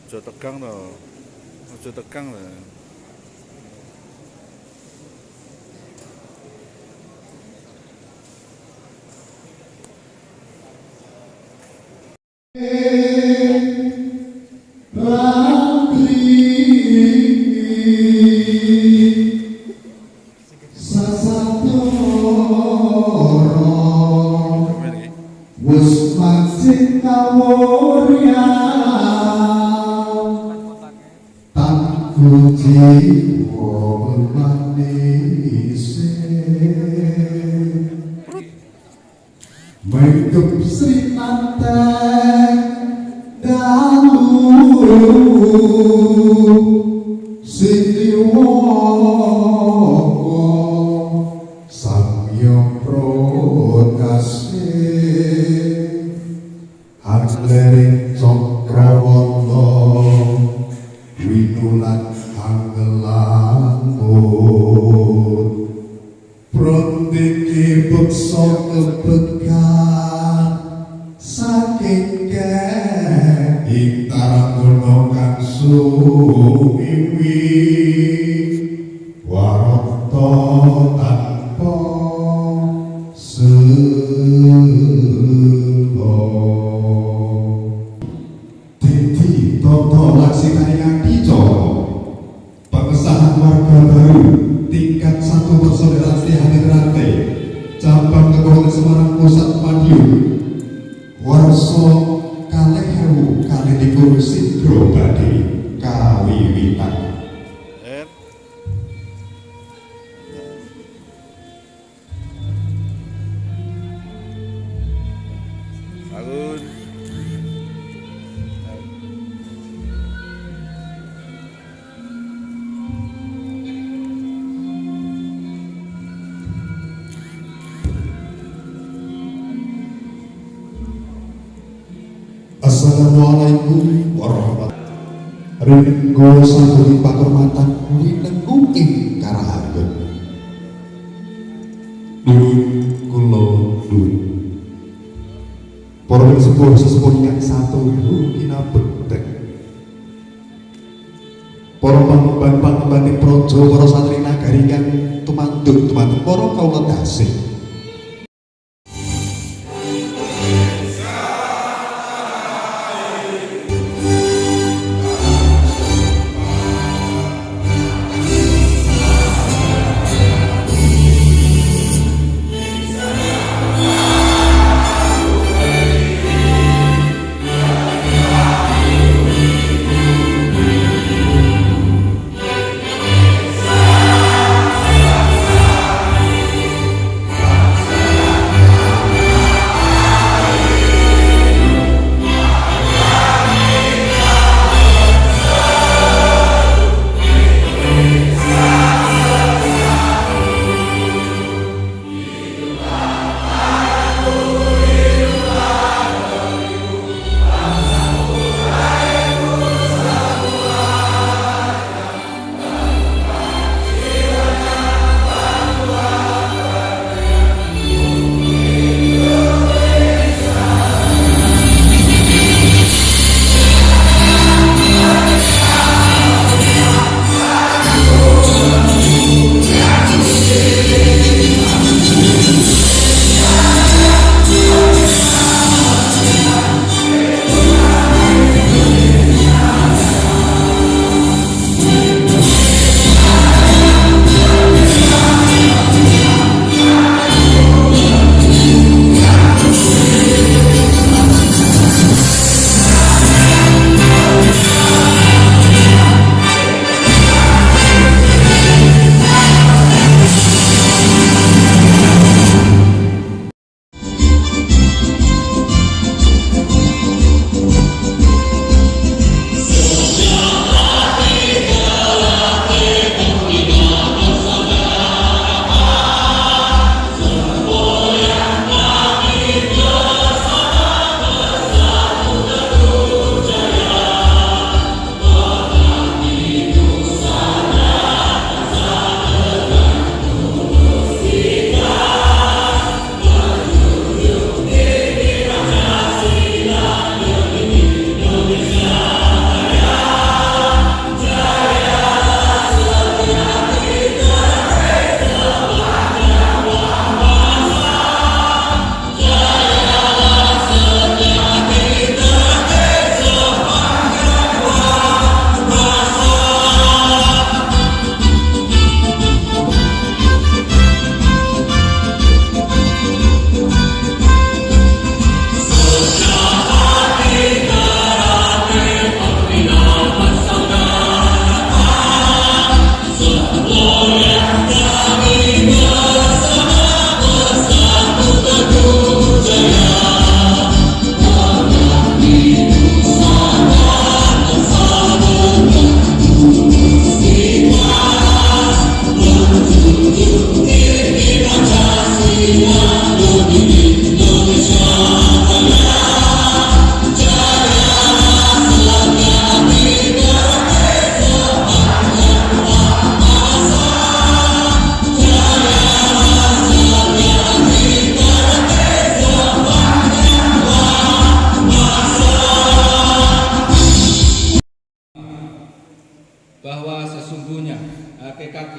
Aja tegang to. Aja tegang to. Wes masih kawurya tanku jiwa bermanise mengkup Sri Nante dalu Siliwoko Samyong Prokase Angleri Cokrawala Winulan Anggelangut Prondiki beksa kebekan saking ing tarangana kang suwiwi warata tanpa Toto Laksmi Adicara pengesahan warga baru tingkat 1 persaudaraan Hadiranate cabang Kabupaten Semarang Pusat Madiun warsa 2022 Sidro badhe kawiwitan. Bangun. Assalamualaikum warahmatullahi wabarakatuh. Ringgo sangguni pakurmatan winenggung ing karahaken. Nuwun kula nuwun. Para sepuh-sepuh ingkang satuhu kinabekten. Para pangemban-pangembaning praja, para satri nagari ingkang tumanduk dumateng para kawula dasih.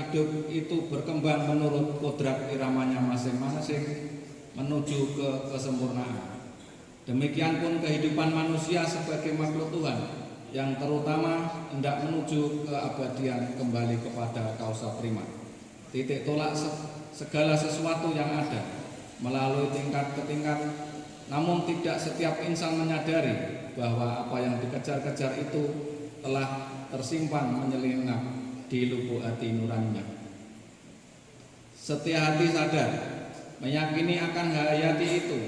hidup itu berkembang menurut kodrat iramanya masing-masing menuju ke kesempurnaan. Demikian pun kehidupan manusia sebagai makhluk Tuhan yang terutama hendak menuju keabadian kembali kepada kausa prima. Titik tolak segala sesuatu yang ada melalui tingkat ke tingkat, namun tidak setiap insan menyadari bahwa apa yang dikejar-kejar itu telah tersimpan menyelinap di lubuk hati nuraninya. Setia hati sadar, meyakini akan hayati itu,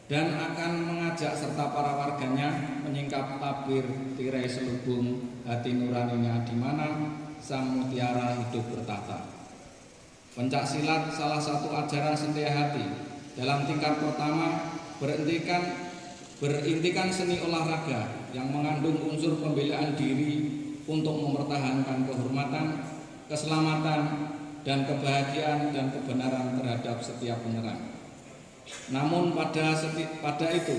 dan akan mengajak serta para warganya menyingkap tabir tirai selubung hati nuraninya di mana sang mutiara hidup bertahta. Pencak silat salah satu ajaran setia hati dalam tingkat pertama berintikan seni olahraga yang mengandung unsur pembelaan diri untuk mempertahankan kehormatan, keselamatan, dan kebahagiaan dan kebenaran terhadap setiap penyerang. Namun pada itu,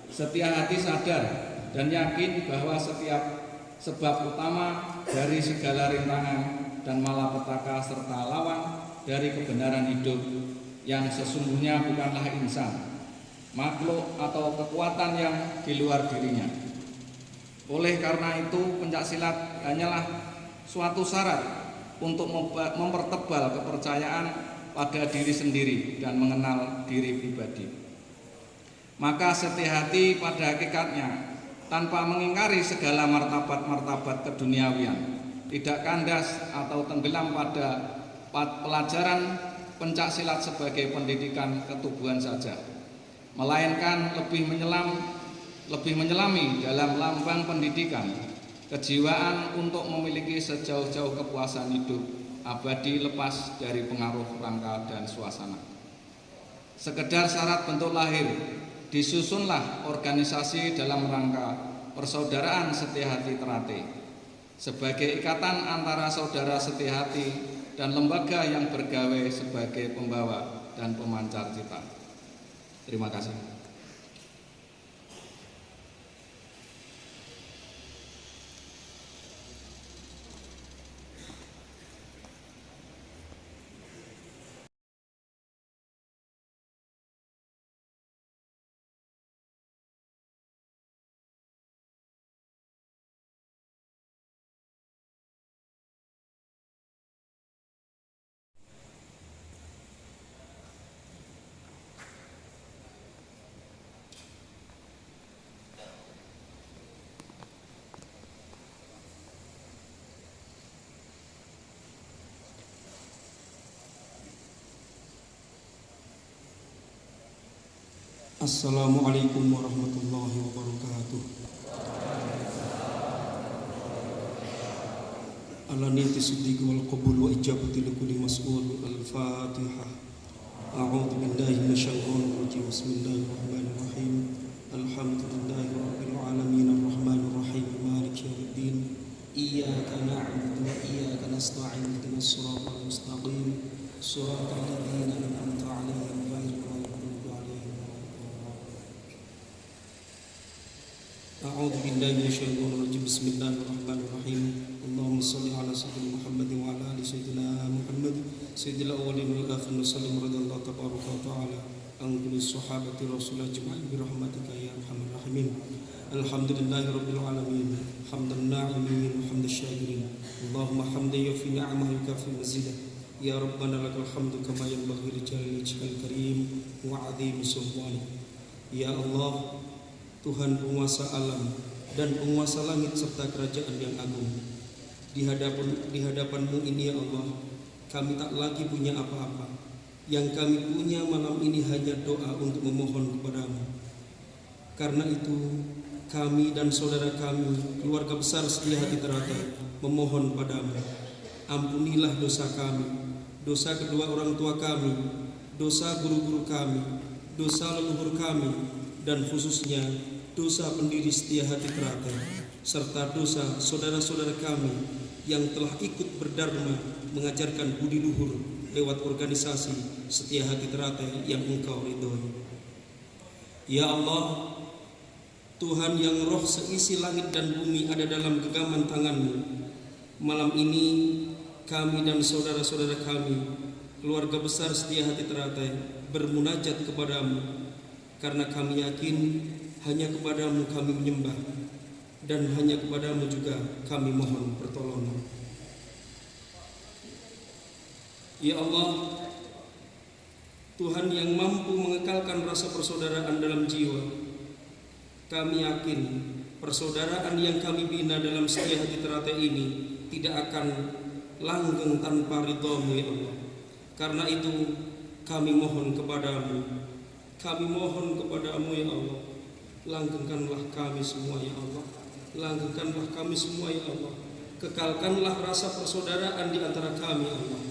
setia hati sadar dan yakin bahwa setiap sebab utama dari segala rintangan dan malapetaka serta lawan dari kebenaran hidup yang sesungguhnya bukanlah insan, makhluk atau kekuatan yang di luar dirinya. Oleh karena itu, pencaksilat hanyalah suatu syarat untuk mempertebal kepercayaan pada diri sendiri dan mengenal diri pribadi. Maka setia hati pada hakikatnya tanpa mengingkari segala martabat-martabat keduniawian, tidak kandas atau tenggelam pada pelajaran pencaksilat sebagai pendidikan ketubuhan saja, melainkan lebih menyelami dalam lambang pendidikan kejiwaan untuk memiliki sejauh-jauh kepuasan hidup abadi lepas dari pengaruh rangka dan suasana. Sekedar syarat bentuk lahir, disusunlah organisasi dalam rangka persaudaraan setia hati Terate sebagai ikatan antara saudara setia hati dan lembaga yang bergawe sebagai pembawa dan pemancar cita. Terima kasih. Assalamualaikum warahmatullahi wabarakatuh. Ala niyati siddiq wal qabul wa ijabati likulli mas'ul. Al-Fatihah. A'udzu billahi minasyaitonir rajim. Bismillahirrahmanirrahim. Alhamdulillahi rabbil alamin arrahmanir rahim maliki yaumiddin. Iyyaka na'budu wa iyyaka nasta'in ihdinas siratal mustaqim. Shiratal ladzina an'amta 'alaihim ghairil maghdubi 'alaihim. A'udzu billahi minasyaitonir rajim. Bismillahirrahmanirrahim. Allahumma shalli ala sayyidina Muhammad wa ala ali sayyidina Muhammad sayyidil awwalin wal akhirin wa sallim radhiyallahu tabaraka wa ta'ala an kulli sahabati rasulillah ajma'in bi rahmatika ya arhamar rahimin. Alhamdulillahi rabbil alamin. Hamdan na'imin wa hamdash syakirin. Allahumma hamdan yafi ni'amahu yukafi mazidah. Ya rabbana lakal hamdu kama yanbaghi li jalali wajhikal karim wa 'azimi sultanik. Ya Allah, Tuhan penguasa alam dan penguasa langit serta kerajaan yang agung, di hadapan-Mu ini ya Allah, kami tak lagi punya apa-apa. Yang kami punya malam ini hanya doa untuk memohon kepada-Mu. Karena itu kami dan saudara kami, keluarga besar setia hati Terate, memohon padamu, ampunilah dosa kami, dosa kedua orang tua kami, dosa guru-guru kami, dosa leluhur kami, dan khususnya dosa pendiri setia hati Terate, serta dosa saudara-saudara kami yang telah ikut berdharma mengajarkan budi luhur lewat organisasi setia hati Terate yang Engkau ridhoi. Ya Allah, Tuhan yang roh seisi langit dan bumi ada dalam genggaman tangan-Mu, malam ini kami dan saudara-saudara kami, keluarga besar Setia Hati Teratai, bermunajat kepadamu, karena kami yakin hanya kepadamu kami menyembah, dan hanya kepadamu juga kami mohon pertolongan. Ya Allah, Tuhan yang mampu mengekalkan rasa persaudaraan dalam jiwa, kami yakin persaudaraan yang kami bina dalam Setia Hati Teratai ini tidak akan langgeng tanpa ridha-Mu ya Allah. Karena itu kami mohon kepadamu, ya Allah, langgengkanlah kami semua ya Allah, langgengkanlah kami semua ya Allah, kekalkanlah rasa persaudaraan di antara kami ya Allah,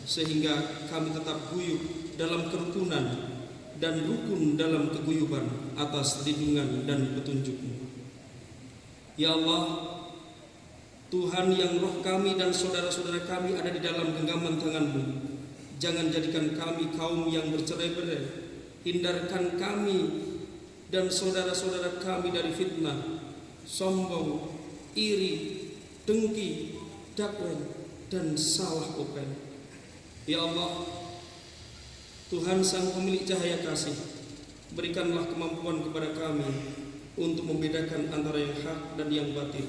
sehingga kami tetap guyup dalam kerukunan dan rukun dalam keguyuban atas lindungan dan petunjuk-Mu. Ya Allah, Tuhan yang roh kami dan saudara-saudara kami ada di dalam genggaman tangan-Mu, jangan jadikan kami kaum yang bercerai-berai. Hindarkan kami dan saudara-saudara kami dari fitnah, sombong, iri, dengki, dakwah, dan salah open. Ya Allah, Tuhan Sang Pemilik Cahaya Kasih, berikanlah kemampuan kepada kami untuk membedakan antara yang hak dan yang batil.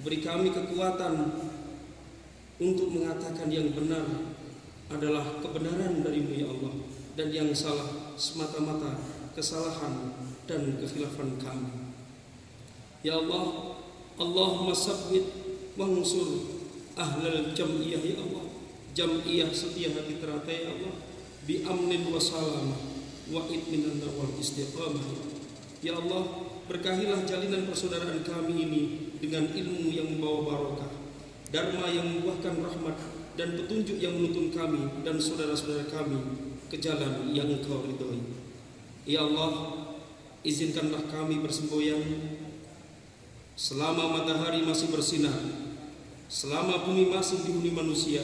Beri kami kekuatan untuk mengatakan yang benar adalah kebenaran dari-Mu ya Allah, dan yang salah semata-mata kesalahan dan kekhilafan kami. Ya Allah, Allahumma sabbit wansur ahlal jam'iyah ya Allah, jam'iyah Setia Hati Teratai ya Allah, bi amnin wa salamah wa itminan wal istiqamah. Ya Allah, berkahilah jalinan persaudaraan kami ini dengan ilmu yang membawa barokah, dharma yang membuahkan rahmat, dan petunjuk yang menuntun kami dan saudara-saudara kami ke jalan yang Engkau ridhoi. Ya Allah, izinkanlah kami bersemboyan selama matahari masih bersinar, selama bumi masih dihuni manusia.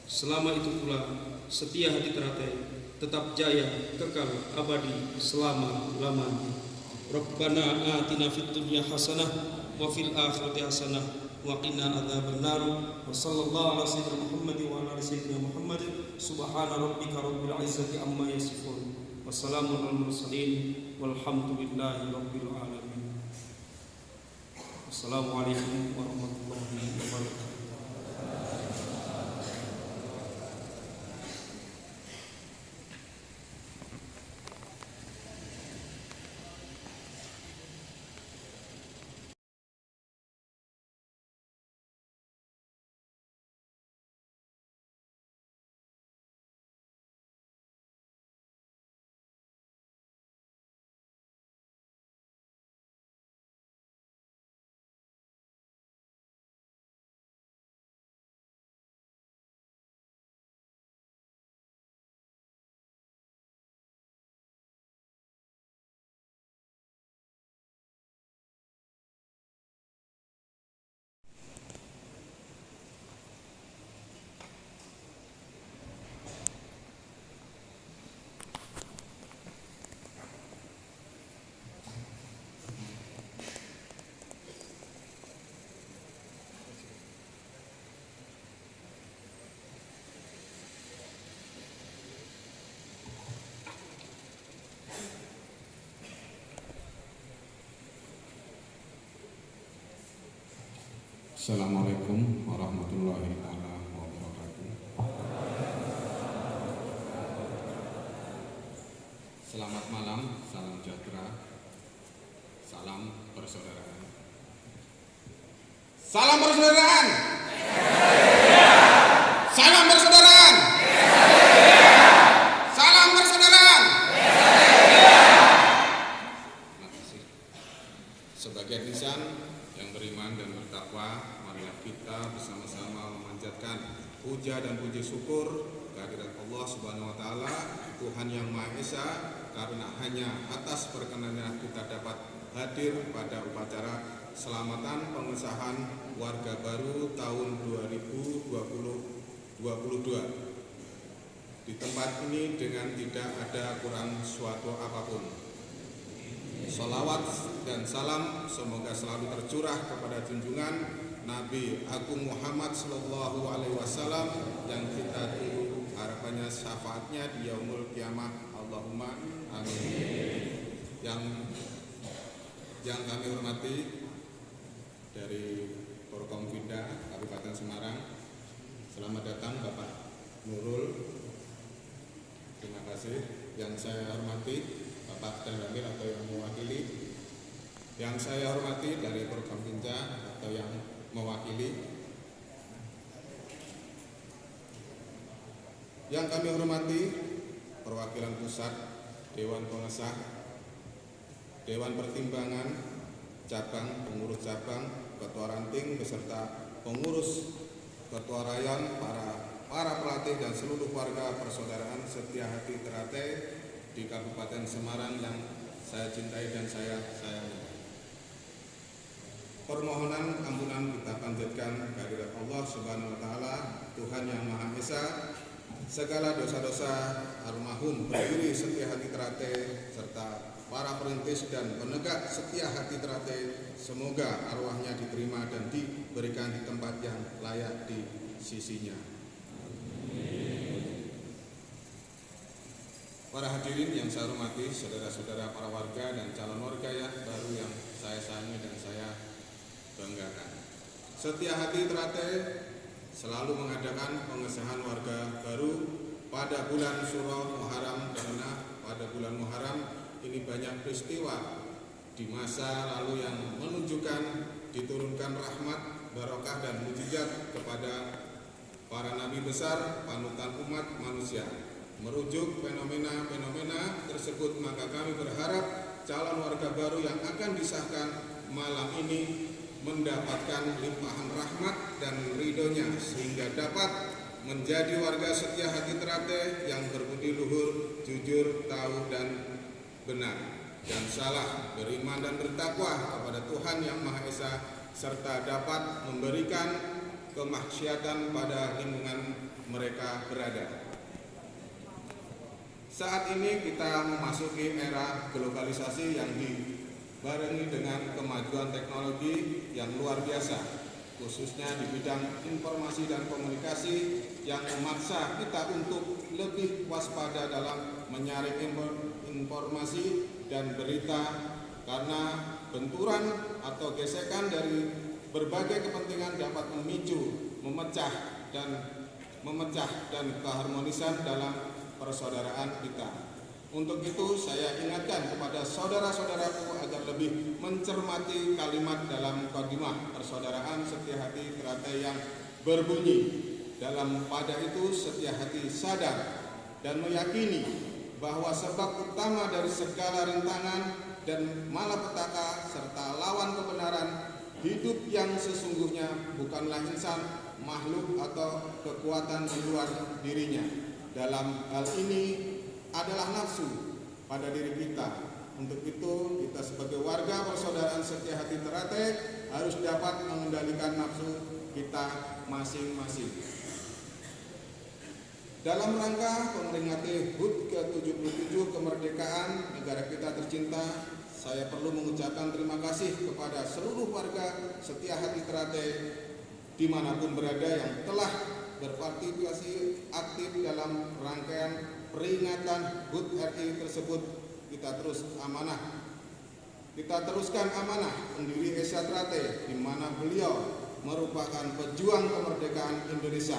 Selama itu pula Setia Hati Teratai tetap jaya, kekal, abadi, selama-lamanya. Rabbana atina fid dunya hasanah wa fil akhirati hasanah wa qina adzabannar. Wa sallallahu ala sayyidina Muhammad wa ala sayyidina Muhammad. Subhana rabbika rabbil izzati amma yasifun. Wassalamun alal mursalin walhamdulillahi rabbil alamin. Assalamualaikum warahmatullahi wabarakatuh. Assalamualaikum warahmatullahi wabarakatuh. Selamat malam, salam sejahtera, salam persaudaraan. Salam persaudaraan. Salam persaudaraan. Salam persaudaraan. Terima kasih. Sebagai lisan yang beriman dan bertakwa, marilah kita bersama-sama memanjatkan puja dan puji syukur kehadirat Allah Subhanahu wa taala, Tuhan yang Maha Esa, karena hanya atas perkenannya kita dapat hadir pada upacara selamatan pengesahan warga baru tahun 2022 di tempat ini dengan tidak ada kurang suatu apapun. Salawat dan salam semoga selalu tercurah kepada junjungan Nabi Agung Muhammad Sallallahu Alaihi Wasallam yang kita tunggu harapannya syafaatnya di yaumul kiamah. Allahumma amin. Yang kami hormati dari Forkompinda Kabupaten Semarang, selamat datang Bapak Nurul. Terima kasih. Yang saya hormati Bapak Damil atau yang mewakili, yang saya hormati dari Forkompinda atau yang mewakili, yang kami hormati perwakilan pusat, Dewan Pengesah, Dewan Pertimbangan cabang, pengurus cabang, ketua ranting beserta pengurus, ketua rayon, para pelatih dan seluruh warga persaudaraan Setia Hati Ternate di Kabupaten Semarang yang saya cintai dan saya sayangi. Permohonan ampunan kita panjatkan kehadirat Allah Subhanahu wa taala, Tuhan yang Maha Esa. Segala dosa-dosa almarhum pendiri Setia Hati Ternate serta para perintis dan penegak Setia Hati Ternate, semoga arwahnya diterima dan diberikan di tempat yang layak di sisinya. Para hadirin yang saya hormati, saudara-saudara para warga dan calon warga yang baru yang saya sayangi dan saya banggakan. Setia Hati Ternate selalu mengadakan pengesahan warga baru pada bulan Suro Muharram, karena pada bulan Muharram ini banyak peristiwa di masa lalu yang menunjukkan diturunkan rahmat, barokah dan mujizat kepada para nabi besar, panutan umat manusia. Merujuk fenomena-fenomena tersebut, maka kami berharap calon warga baru yang akan disahkan malam ini mendapatkan limpahan rahmat dan ridhonya sehingga dapat menjadi warga Setia Hati Ternate yang berbudi luhur, jujur, tahu dan benar dan salah, beriman dan bertakwa kepada Tuhan yang Maha Esa, serta dapat memberikan kemaksiatan pada lingkungan mereka berada. Saat ini kita memasuki era globalisasi yang dibarengi dengan kemajuan teknologi yang luar biasa, khususnya di bidang informasi dan komunikasi yang memaksa kita untuk lebih waspada dalam menyaring informasi dan berita, karena benturan atau gesekan dari berbagai kepentingan dapat memicu memecah dan keharmonisan dalam persaudaraan kita. Untuk itu saya ingatkan kepada saudara-saudaraku agar lebih mencermati kalimat dalam mukadimah persaudaraan Setia Hati Ternate yang berbunyi, dalam pada itu Setia Hati sadar dan meyakini bahwa sebab utama dari segala rintangan dan malapetaka serta lawan kebenaran hidup yang sesungguhnya bukanlah insan, makhluk atau kekuatan di luar dirinya. Dalam hal ini adalah nafsu pada diri kita. Untuk itu kita sebagai warga persaudaraan Setia Hati Ternate harus dapat mengendalikan nafsu kita masing-masing. Dalam rangka memperingati HUT ke-77 kemerdekaan negara kita tercinta, saya perlu mengucapkan terima kasih kepada seluruh warga Setia Hati Ternate dimanapun berada yang telah berpartisipasi aktif dalam rangkaian peringatan HUT RI tersebut. Kita teruskan amanah pendiri Setia Ternate, di mana beliau merupakan pejuang kemerdekaan Indonesia.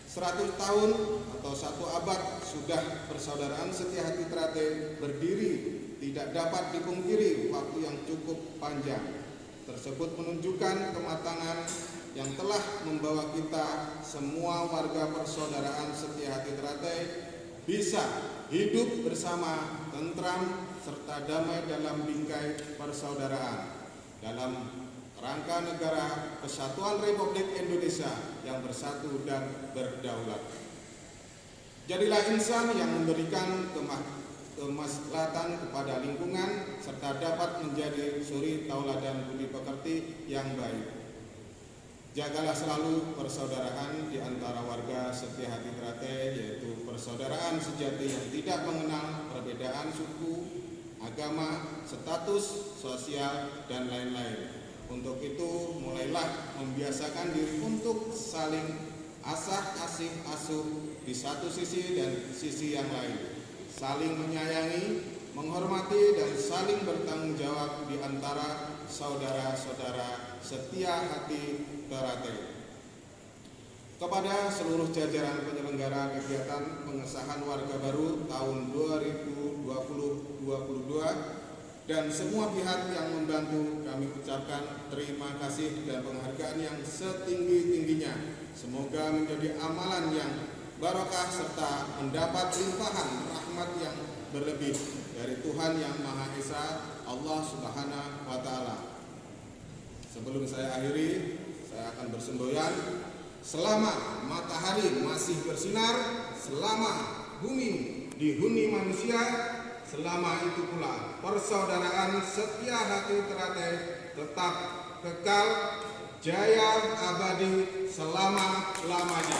100 tahun atau 1 abad sudah persaudaraan Setia Hati Ternate berdiri, tidak dapat dipungkiri waktu yang cukup panjang. Tersebut menunjukkan kematangan yang telah membawa kita semua warga persaudaraan Setia Hati Ternate bisa hidup bersama tentram serta damai dalam bingkai persaudaraan dalam rangka negara Kesatuan Republik Indonesia yang bersatu dan berdaulat. Jadilah insan yang memberikan kemaslahatan kepada lingkungan serta dapat menjadi suri tauladan budi pekerti yang baik. Jagalah selalu persaudaraan di antara warga Setia Hati Ternate, yaitu persaudaraan sejati yang tidak mengenal perbedaan suku, agama, status sosial, dan lain-lain. Untuk itu, mulailah membiasakan diri untuk saling asah-asih asuh di satu sisi dan sisi yang lain, saling menyayangi, menghormati, dan saling bertanggung jawab di antara saudara-saudara setia hati Teratai. Kepada seluruh jajaran penyelenggara kegiatan pengesahan warga baru tahun 2020-2022 dan semua pihak yang membantu, kami ucapkan terima kasih dan penghargaan yang setinggi-tingginya. Semoga menjadi amalan yang barokah serta mendapat limpahan rahmat yang berlebih dari Tuhan Yang Maha Esa, Allah Subhanahu wa Ta'ala. Sebelum saya akhiri, saya akan bersemboyan. Selama matahari masih bersinar, selama bumi dihuni manusia, selama itu pula persaudaraan setia hati Teratai tetap kekal jaya abadi selama-lamanya.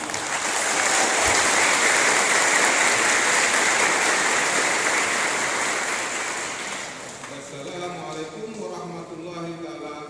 Wassalamualaikum warahmatullahi wabarakatuh.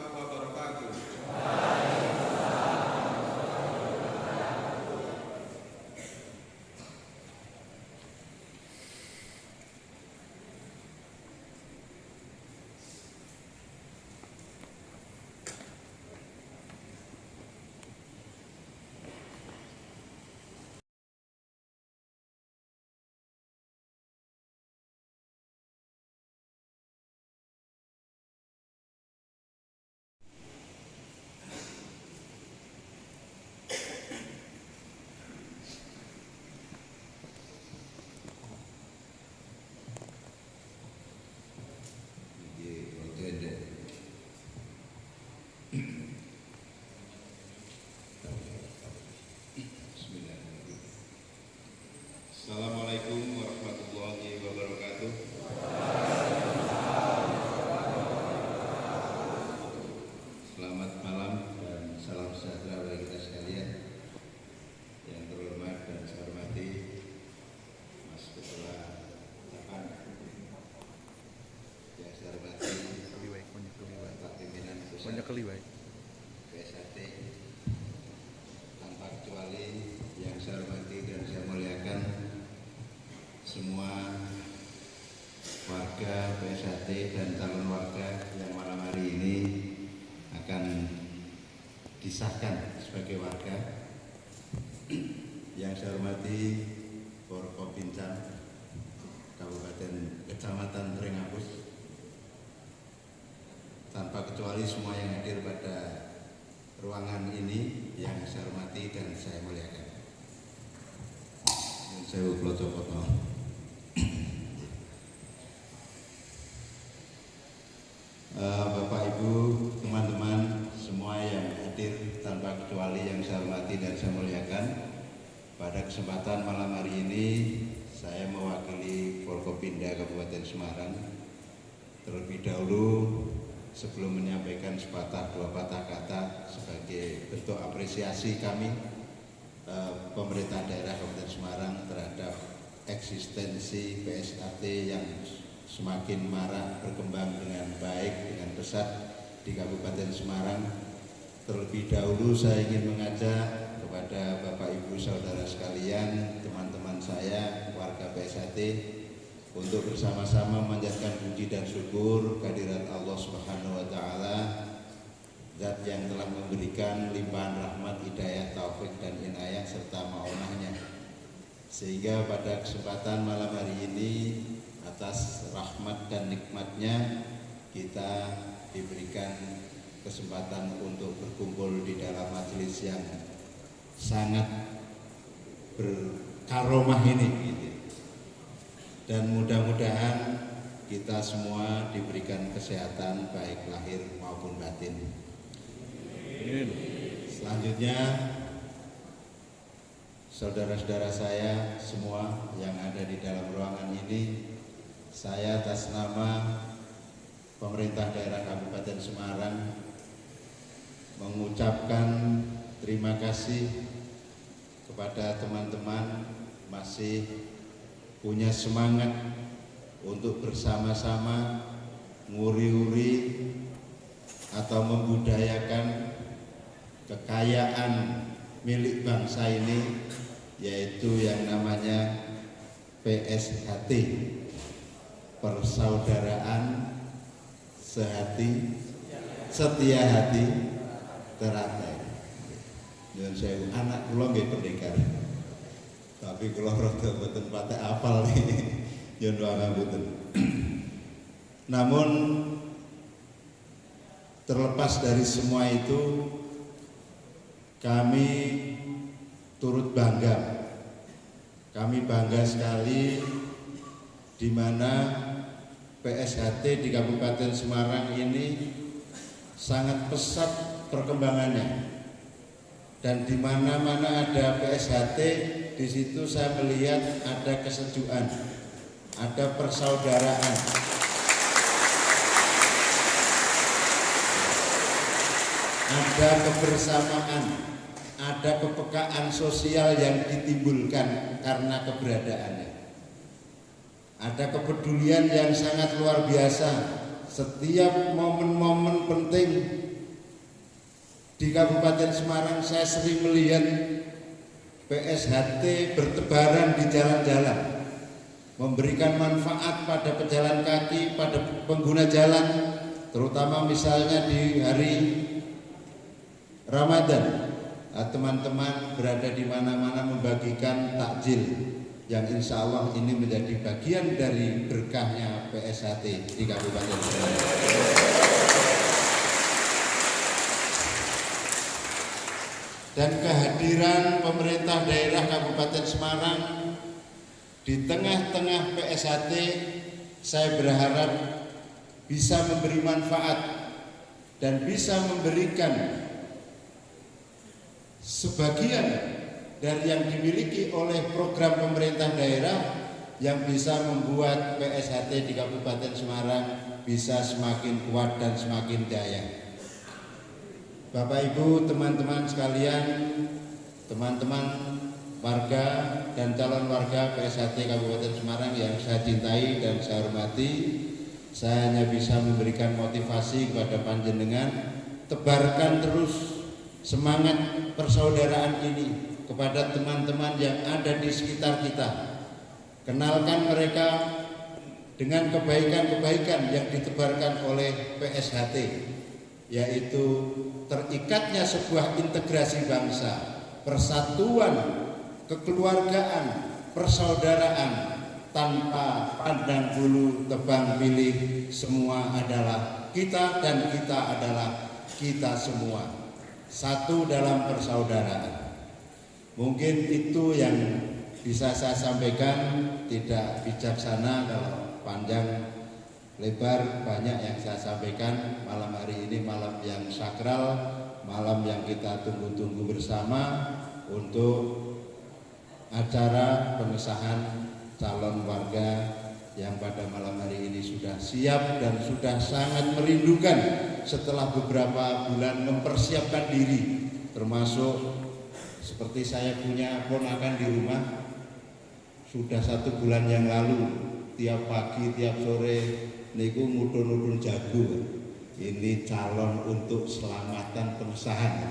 Assalamualaikum warahmatullahi wabarakatuh. Selamat malam dan salam sejahtera bagi kita sekalian. Yang terhormat dan saya hormati Mas Ketua Capan, yang saya hormati Bapak Pimpinan Pusat PSAT, tanpa kecuali yang saya hormati dan saya muliakan semua warga PSAT dan calon warga yang malam hari ini akan disahkan sebagai warga. Yang saya hormati Forkopimda Kabupaten Kecamatan Trengapus, tanpa kecuali semua yang hadir pada ruangan ini yang saya hormati dan saya muliakan. Saya copot mau. Bapak Ibu, teman-teman semua yang hadir tanpa kecuali yang saya hormati dan saya muliakan, pada kesempatan malam hari ini saya mewakili Forkopimda Kabupaten Semarang. Terlebih dahulu sebelum menyampaikan sepatah dua patah kata sebagai bentuk apresiasi kami pemerintah daerah Kabupaten Semarang terhadap eksistensi PSAT yang semakin marak berkembang dengan baik, dengan pesat di Kabupaten Semarang. Terlebih dahulu saya ingin mengajak kepada Bapak Ibu Saudara sekalian, teman-teman saya, warga PSAT, untuk bersama-sama memanjatkan puji dan syukur kehadirat Allah Subhanahu wa Ta'ala, Zat yang telah memberikan limpahan rahmat, hidayah, taufik dan inayah serta maunahnya, sehingga pada kesempatan malam hari ini atas rahmat dan nikmatnya kita diberikan kesempatan untuk berkumpul di dalam majelis yang sangat berkaromah ini, dan mudah-mudahan kita semua diberikan kesehatan baik lahir maupun batin. Selanjutnya, saudara-saudara saya semua yang ada di dalam ruangan ini, saya atas nama pemerintah daerah Kabupaten Semarang mengucapkan terima kasih kepada teman-teman masih punya semangat untuk bersama-sama nguri-uri atau membudayakan kekayaan milik bangsa ini, yaitu yang namanya PSHT, persaudaraan sehati setia hati teratai. Dan saya anak kula nggih pendekar, tapi kula rada mboten patek apal nih. Yen ngapunten. Namun terlepas dari semua itu, kami turut bangga. Kami bangga sekali di mana PSHT di Kabupaten Semarang ini sangat pesat perkembangannya. Dan di mana-mana ada PSHT, di situ saya melihat ada kesejukan, ada persaudaraan, ada kebersamaan, ada kepekaan sosial yang ditimbulkan karena keberadaannya. Ada kepedulian yang sangat luar biasa. Setiap momen-momen penting di Kabupaten Semarang saya sering melihat PSHT bertebaran di jalan-jalan, memberikan manfaat pada pejalan kaki, pada pengguna jalan, terutama misalnya di hari Ramadan. Teman-teman berada di mana-mana membagikan takjil, yang insya Allah ini menjadi bagian dari berkahnya PSHT di Kabupaten Semarang. Dan kehadiran pemerintah daerah Kabupaten Semarang di tengah-tengah PSHT, saya berharap bisa memberi manfaat dan bisa memberikan sebagian dari yang dimiliki oleh program pemerintah daerah yang bisa membuat PSHT di Kabupaten Semarang bisa semakin kuat dan semakin jaya. Bapak Ibu, teman-teman sekalian, teman-teman warga dan calon warga PSHT Kabupaten Semarang yang saya cintai dan saya hormati, saya hanya bisa memberikan motivasi kepada panjenengan, tebarkan terus semangat persaudaraan ini kepada teman-teman yang ada di sekitar kita. Kenalkan mereka dengan kebaikan-kebaikan yang ditebarkan oleh PSHT, yaitu terikatnya sebuah integrasi bangsa, persatuan, kekeluargaan, persaudaraan tanpa pandang bulu tebang pilih. Semua adalah kita dan kita adalah kita semua, satu dalam persaudaraan. Mungkin itu yang bisa saya sampaikan, tidak bijaksana kalau panjang lebar, banyak yang saya sampaikan. Malam hari ini malam yang sakral, malam yang kita tunggu-tunggu bersama untuk acara pengesahan calon warga yang pada malam hari ini sudah siap dan sudah sangat merindukan setelah beberapa bulan mempersiapkan diri, termasuk seperti saya punya ponakan di rumah, sudah 1 bulan yang lalu tiap pagi tiap sore niku ngudun-udun jago, ini calon untuk selamatan pengesahan.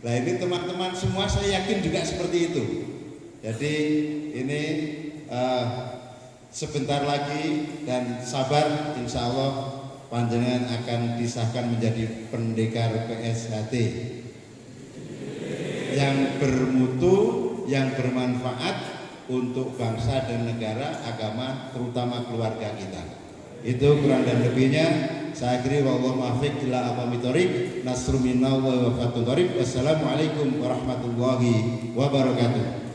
Nah ini teman-teman semua saya yakin juga seperti itu. Jadi ini sebentar lagi dan sabar, insya Allah panjenengan akan disahkan menjadi pendekar PSHT yang bermutu, yang bermanfaat untuk bangsa dan negara, agama, terutama keluarga kita. Itu kurang dan lebihnya. Saya akhiri, wallahu muwaffiq ila aqwamit thoriq. Nasrun minallahi wa fathun qarib. Wassalamualaikum warahmatullahi wabarakatuh.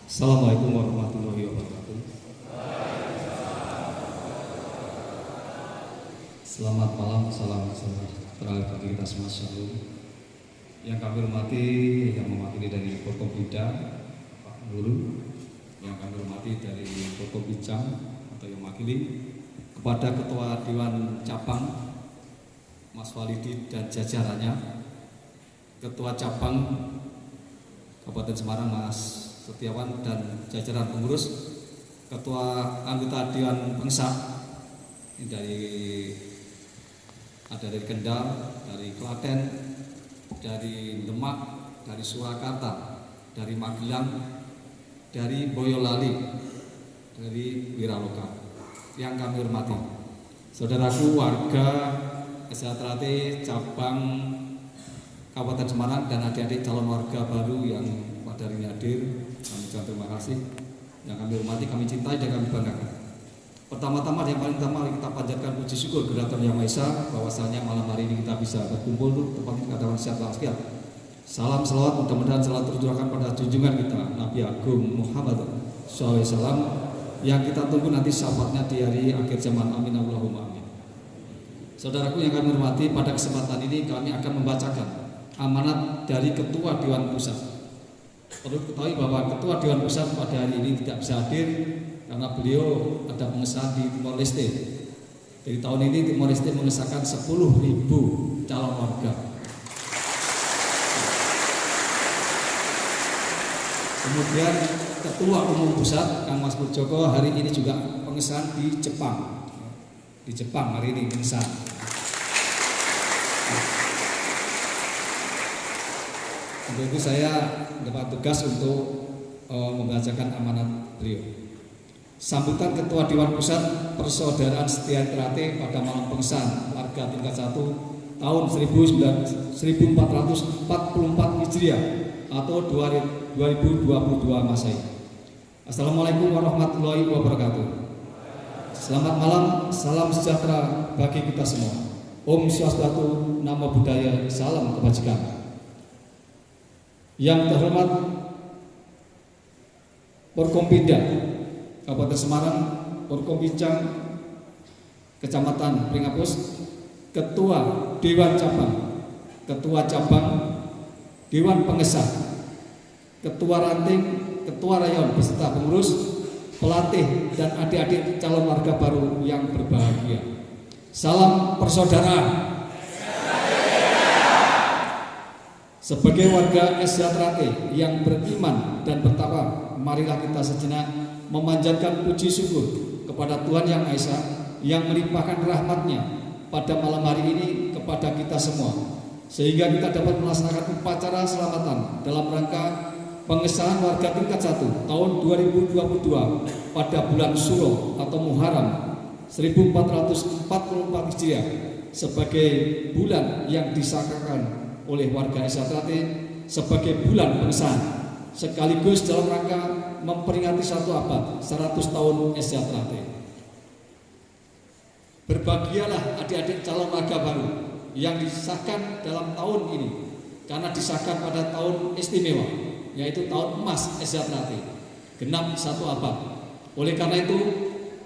Assalamualaikum warahmatullahi wabarakatuh. Selamat malam, salam sejahtera bagi kita semua shalom. Yang kami hormati, yang mewakili dari Forkopimda Pak Nurul, yang kami hormati dari Forkobincang atau yang mewakili, kepada Ketua Dewan Cabang Mas Walidi dan jajarannya, Ketua Cabang Kabupaten Semarang Mas Setiawan dan jajaran pengurus, Ketua Anggota Dewan Pengesah ada dari Kendal, dari Klaten, dari Demak, dari Surakarta, dari Magelang, dari Boyolali, dari Wiraloka. Yang kami hormati, saudaraku warga SHTRT cabang Kabupaten Semarang dan adik-adik calon warga baru yang pada hari ini hadir, kami ucapkan terima kasih. Yang kami hormati, kami cintai dan kami banggakan. Pertama-tama yang paling utama kita panjatkan puji syukur kepada Yang Maha Esa bahwasanya malam hari ini kita bisa berkumpul tempat katakan sehat walafiat. Salam selawat mudah-mudahan selalu tercurahkan pada junjungan kita Nabi Agung Muhammad SAW yang kita tunggu nanti syafaatnya di hari akhir zaman. Amin Allahumma amin. Saudaraku yang kami hormati, pada kesempatan ini kami akan membacakan amanat dari Ketua Dewan Pusat. Perlu ketahui bahwa Ketua Dewan Pusat pada hari ini tidak bisa hadir karena beliau ada pengesahan di Timor Leste. Dari tahun ini Timor Leste mengesahkan 10.000 calon warga. Kemudian Ketua Umum Pusat Kang Mas Joko hari ini juga pengesahan di Jepang. Di Jepang hari ini pengesahan. Untuk itu saya dapat tugas untuk membacakan amanat beliau. Sambutan Ketua Dewan Pusat Persaudaraan Setia Trate pada malam pengesahan warga tingkat 1 tahun 1444 Hijriah atau 2022 Masehi. Assalamualaikum warahmatullahi wabarakatuh. Selamat malam, salam sejahtera bagi kita semua. Om Swastiastu, Namo Buddhaya, salam kebajikan. Yang terhormat Forkopimda Kabupaten Semarang, Forkobincang Kecamatan Pringapus, Ketua Dewan Cabang, Ketua Cabang Dewan Pengesah, Ketua Ranting, Ketua Rayon beserta pengurus, pelatih dan adik-adik calon warga baru yang berbahagia. Salam persaudaraan. Sebagai warga SHTRT yang beriman dan bertakwa, marilah kita sejenak memanjatkan puji syukur kepada Tuhan Yang Maha Esa yang melimpahkan rahmat-Nya pada malam hari ini kepada kita semua, sehingga kita dapat melaksanakan upacara selamatan dalam rangka pengesahan warga tingkat 1 tahun 2022 pada bulan Suro atau Muharram 1444 Hijriah sebagai bulan yang disahkan oleh warga SHTRT sebagai bulan pengesahan, sekaligus dalam rangka memperingati 1 abad 100 tahun SHTRT. Berbahagialah adik-adik calon warga baru yang disahkan dalam tahun ini, karena disahkan pada tahun istimewa, yaitu tahun emas SHTRT, genap 1 abad. Oleh karena itu,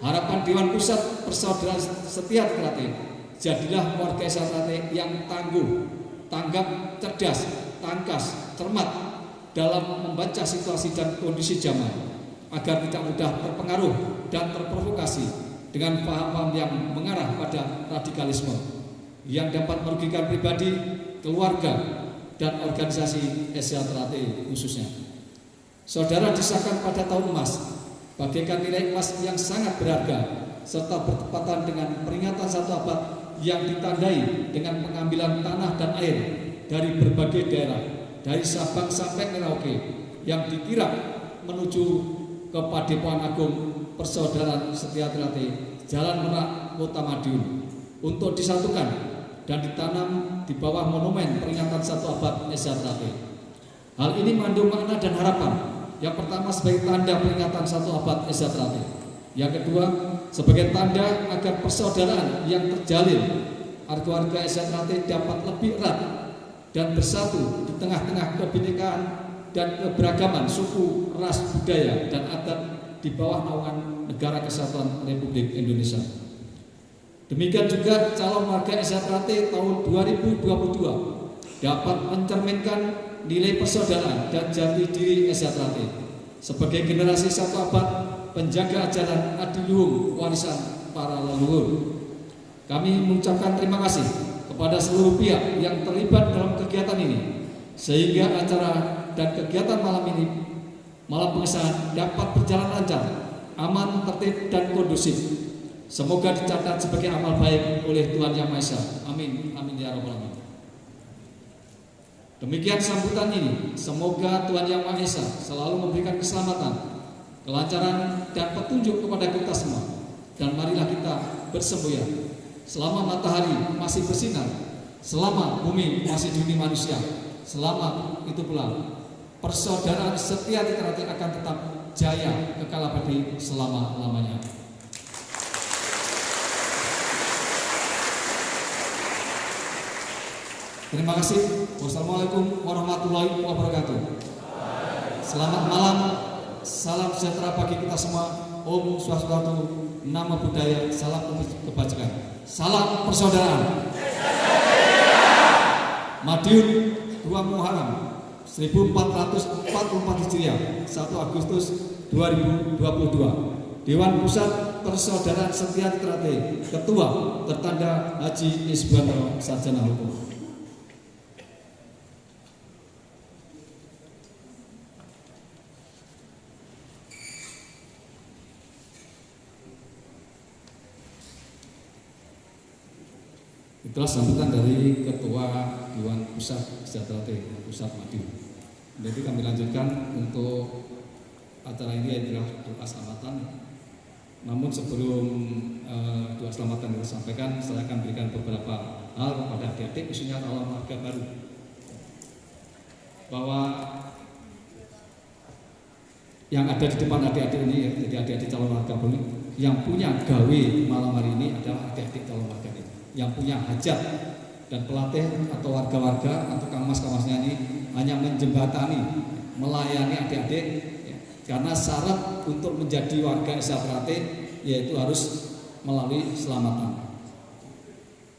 harapan Dewan Pusat Persaudaraan Setia Trate, jadilah warga SHTRT yang tangguh, tanggap, cerdas, tangkas, cermat dalam membaca situasi dan kondisi zaman, agar tidak mudah terpengaruh dan terprovokasi dengan paham-paham yang mengarah pada radikalisme yang dapat merugikan pribadi, keluarga, dan organisasi SHTRT khususnya. Saudara, disahkan pada tahun emas bagaikan nilai emas yang sangat berharga, serta bertepatan dengan peringatan 1 abad yang ditandai dengan pengambilan tanah dan air dari berbagai daerah, dari Sabang sampai Merauke, yang dikirap menuju ke Padepokan Agung Persaudaraan Setia Trate, Jalan Merak, Kota Madiun, untuk disatukan dan ditanam di bawah monumen peringatan 1 abad SHTRT. Hal ini mengandung makna dan harapan. Yang pertama, sebagai tanda peringatan 1 abad SHTRT. Yang kedua, sebagai tanda agar persaudaraan yang terjalin warga SHTRT dapat lebih erat dan bersatu di tengah-tengah kebinekaan dan keberagaman suku, ras, budaya, dan adat di bawah naungan Negara Kesatuan Republik Indonesia. Demikian juga calon warga SHT tahun 2022 dapat mencerminkan nilai persaudaraan dan jati diri SHT sebagai generasi satu abad penjaga ajaran adiluhung warisan para leluhur. Kami mengucapkan terima kasih kepada seluruh pihak yang terlibat dalam kegiatan ini, sehingga acara dan kegiatan malam pengesahan dapat berjalan lancar, aman, tertib, dan kondusif. Semoga dicatat sebagai amal baik oleh Tuhan Yang Maha Esa. Amin, amin ya rabbal alamin. Demikian sambutan ini. Semoga Tuhan Yang Maha Esa selalu memberikan keselamatan, kelancaran, dan petunjuk kepada kita semua. Dan marilah kita bersemboyan selama matahari masih bersinar, selama bumi masih dihuni manusia, selama itu pula persaudaraan setia di Trate akan tetap jaya kekal abadi selama-lamanya. Terima kasih. Wassalamualaikum warahmatullahi wabarakatuh. Selamat malam. Salam sejahtera bagi kita semua. Om Swastiastu, Namo Buddhaya, salam kebajikan, salam persaudaraan. Madiun 2 Muharram 1444 Hijriah, 1 Agustus 2022. Dewan Pusat Persaudaraan Setia Trate, Ketua tertanda Haji Isbandro, Sarjana Hukum. Itulah sambutan dari Ketua Dewan Pusat Trate Pusat Madiun. Jadi kami lanjutkan untuk acara ini adalah doa selamatan. Namun sebelum doa selamatan disampaikan, saya akan berikan beberapa hal kepada adik-adik, khususnya calon warga baru, bahwa yang ada di depan adik-adik ini, ya, jadi adik-adik calon warga baru yang punya gawe malam hari ini adalah adik-adik calon warga ini, yang punya hajat, dan pelatih atau warga-warga atau kamas-kamasnya ini hanya menjembatani, melayani adik-adik, ya, karena syarat untuk menjadi warga SHT yaitu harus melalui selamatan.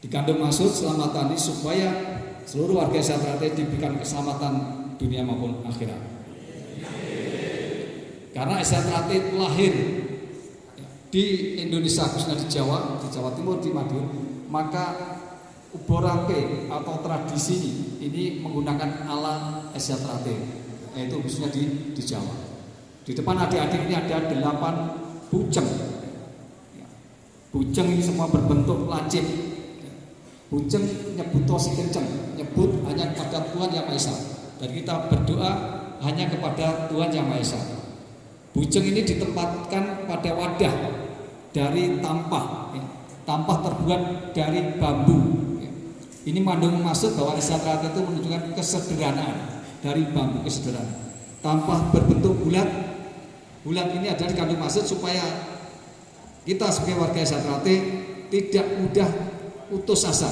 Dikandung maksud selamatan ini supaya seluruh warga SHT diberikan keselamatan dunia maupun akhirat. Karena SHT lahir di Indonesia, khususnya di Jawa Timur, di Madiun, maka uborake atau tradisi ini menggunakan ala SHT, yaitu khususnya di Jawa. Di depan adik-adik ini ada 8 bujeng. Bujeng ini semua berbentuk lancip. Bujeng nyebut tosi kenceng, nyebut hanya kepada Tuhan Yang Maha Esa. Dan kita berdoa hanya kepada Tuhan Yang Maha Esa. Bujeng ini ditempatkan pada wadah dari tampah, ya. Tampah terbuat dari bambu. Ya. Ini mengandung maksud bahwa SHT itu menunjukkan kesederhanaan, dari bambu kesederhanaan. Tampah berbentuk bulat. Bulat ini adalah dikandung maksud supaya kita sebagai warga SHT tidak mudah putus asa,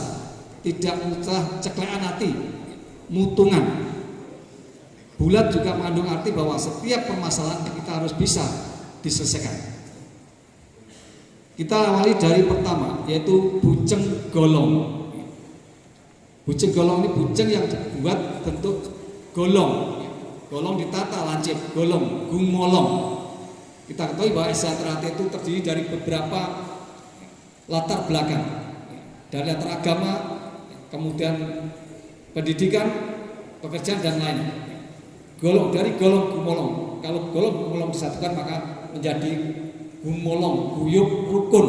tidak mudah ceklean hati, mutungan. Bulat juga mengandung arti bahwa setiap permasalahan kita harus bisa diselesaikan. Kita awali dari pertama, yaitu bujeng golong. Bujeng golong ini bujeng yang dibuat bentuk golong. Golong ditata lancip, golong, gumolong. Kita ketahui bahwa SHT itu terdiri dari beberapa latar belakang, dari latar agama, kemudian pendidikan, pekerjaan, dan lain. Golong dari golong gumolong. Kalau golong gumolong disatukan maka menjadi gumolong, guyub rukun.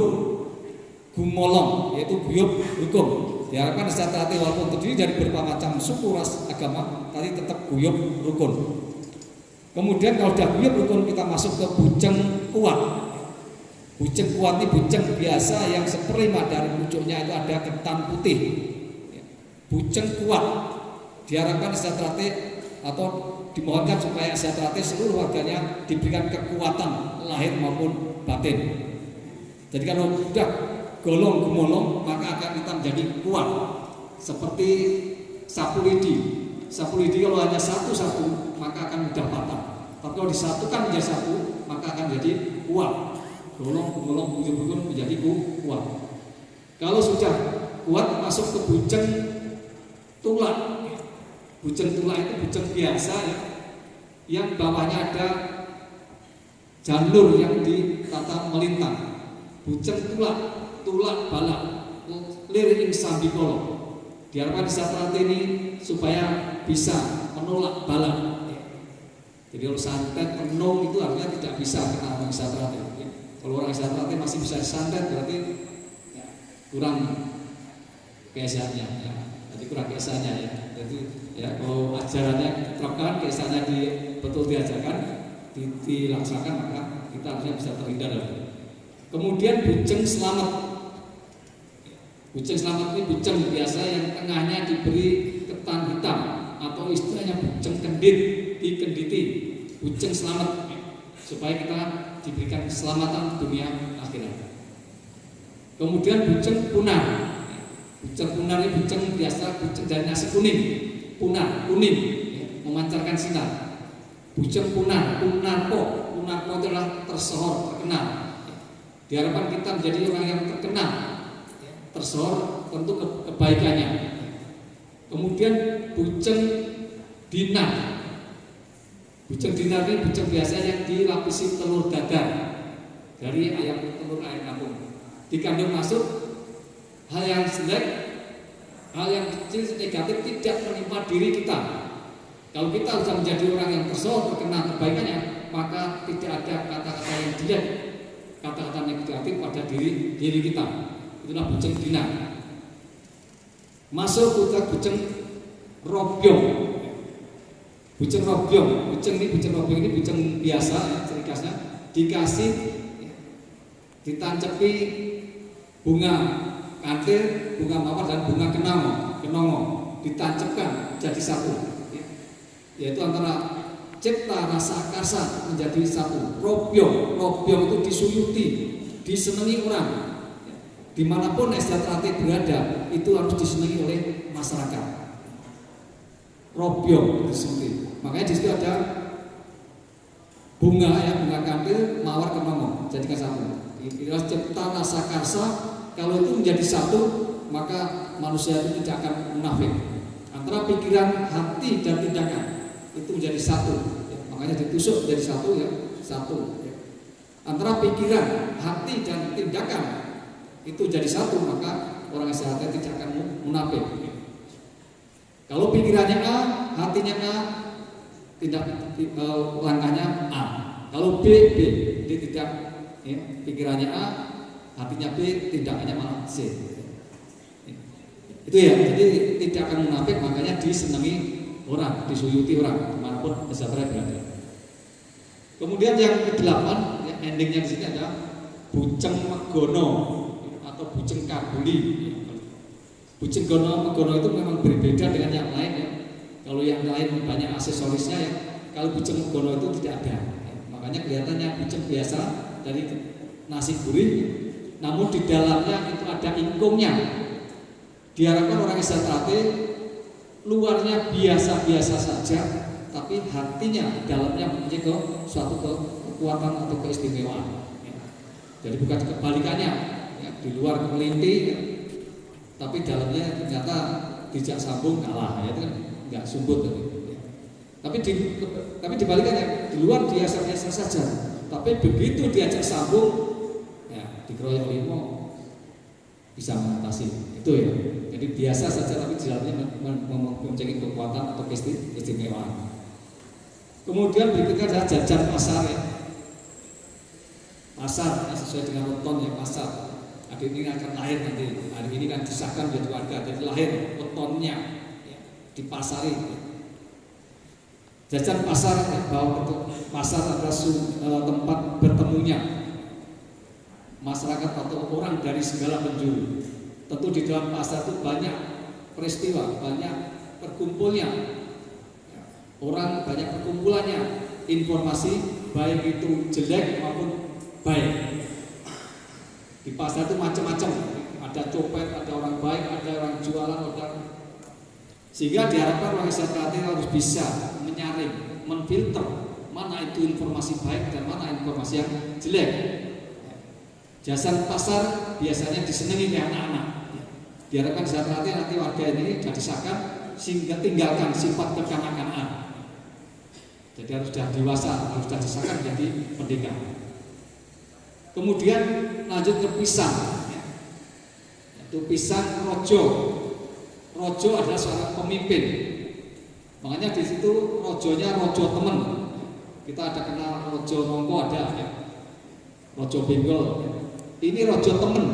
Gumolong yaitu guyub rukun. Diharapkan SHT walaupun terdiri dari berbagai macam suku, ras, agama, tapi tetap guyub rukun. Kemudian kalau sudah guyub rukun, kita masuk ke bujeng kuat. Bujeng kuat ini bujeng biasa yang seperlima dari pucuknya itu ada ketan putih. Bujeng kuat diharapkan SHT atau dimohonkan supaya SHT seluruh warganya diberikan kekuatan lahir maupun batin. Jadi kalau sudah golong gumolong maka akan kita menjadi kuat. Seperti sapu lidi. Sapu lidi kalau hanya satu-satu maka akan mudah patah. Tapi kalau disatukan menjadi satu, maka akan menjadi kuat. Bolong-bolong bujur-bujur menjadi kuat. Kalau sudah kuat masuk ke bujeng tulang. Bujeng tulang itu bujeng biasa ya, yang bawahnya ada jalur yang ditata melintang. Bujeng tulang balak, lirik sambikolo. Diharapkan di saat rantai ini supaya bisa menolak balak. Jadi kalau santet penuh itu artinya tidak bisa kena orang saat rantai. Kalau orang saat rantai masih bisa santet berarti ya, kurang keesaannya. Ya. Jadi kurang keesaannya ya. Jadi ya kalau ajarannya diterapkan, keesaannya betul diajarkan, dilaksanakan, maka kita harusnya bisa terhindar. Kemudian bujeng selamat. Bujeng selamat ini bujeng biasa yang tengahnya diberi ketan hitam atau istilahnya bujeng kendit, dikenditi, bujeng selamat supaya kita diberikan keselamatan dunia akhirat. Kemudian bujeng punar. Bujeng punar ini bujeng biasa, bujeng dari nasi kuning, punar, kuning, ya, memancarkan sinar. Bujeng punar, punarko adalah tersohor, terkenal. Diharapkan kita menjadi orang yang terkenal, tersohor tentu kebaikannya. Kemudian bujeng dinar. Bujeng dinar ini bujeng biasa yang dilapisi telur dadar dari telur ayam kampung. Dikandung masuk hal yang jelek, hal yang kecil negatif tidak menimpa diri kita. Kalau kita sudah menjadi orang yang tersohor, terkenal kebaikannya, maka tidak ada kata-kata yang jelek, kata-kata negatif pada diri kita. Itulah bujeng dinar. Masuk kita bujeng robyong. Bujeng robyong, bujeng ini bujeng biasa ya, ciri khasnya dikasih ya, ditancepi bunga kantil, bunga mawar dan bunga kenongo ditancapkan jadi satu ya. Yaitu antara cipta rasa karsa menjadi satu. Robyong itu disuyuti, disenangi orang. Dimanapun SDRT berada itu harus disenangi oleh masyarakat. Robyong disebut. Makanya di situ ada bunga ya, bunga kantil, mawar kenongo jadikan satu. Itulah cipta rasa karsa. Kalau itu menjadi satu, maka manusia itu tidak akan munafik. Antara pikiran, hati dan tindakan itu menjadi satu. Ya, makanya ditusuk menjadi satu ya, satu. Ya. Antara pikiran, hati dan tindakan itu jadi satu, maka orang sehatnya tidak akan munafik. Kalau pikirannya A, hatinya A, langkahnya A. Kalau B, dia tidak, ya, pikirannya A, hatinya B, tindakannya malah C. Itu ya, jadi tidak akan munafik, makanya disenangi orang, disuyuti orang, dimanapun peserta berada. Kemudian yang ke-8, ya, endingnya di sini ada bujeng megono atau bujeng kabuli. Bujeng megono itu memang berbeda dengan yang lain ya. Kalau yang lain banyak aksesorisnya ya, kalau bujeng megono itu tidak ada. Ya. Makanya kelihatannya bujeng biasa dari nasi gurih, namun di dalamnya itu ada ingkungnya. Diharapkan orang SDRT luarnya biasa-biasa saja, tapi hatinya dalamnya mempunyai suatu kekuatan atau keistimewaan. Ya. Jadi bukan kebalikannya. Di luar melinti ya, tapi dalamnya ternyata tidak sambung kalah ya, itu kan nggak sumbut ya. Tapi dibalikannya, di luar biasa-biasa saja, tapi begitu diajak sambung ya dikeroyok limo bisa mengatasi itu ya. Jadi biasa saja tapi di dalamnya mempunyai kekuatan atau keistimewaan. Kemudian berikutnya adalah jajan pasar ya. Pasar ya, sesuai dengan weton ya, pasar. Hari ini akan lahir nanti, hari ini kan disahkan menjadi warga, jadi lahir wetonnya ya, dipasari. Jajan pasar ya, bahwa pasar adalah tempat bertemunya masyarakat atau orang dari segala penjuru. Tentu di dalam pasar itu banyak peristiwa, banyak perkumpulnya ya, orang, banyak perkumpulannya, informasi baik itu jelek maupun baik. Di pasar itu macam-macam, ada copet, ada orang baik, ada orang jualan, sehingga diharapkan orang SDRT harus bisa menyaring menfilter mana itu informasi baik dan mana informasi yang jelek. Jasa pasar biasanya disenangi oleh anak-anak. Diharapkan saat nanti warga ini sudah disahkan sehingga tinggalkan sifat kekanak-kanakan. Jadi harus sudah dewasa, harus sudah disahkan menjadi pendekar. Kemudian lanjut ke pisang, itu pisang rojo. Rojo adalah seorang pemimpin. Makanya di situ rojonya rojo temen. Kita ada kenal rojo nongko ada, ya. Rojo benggol. Ini rojo temen.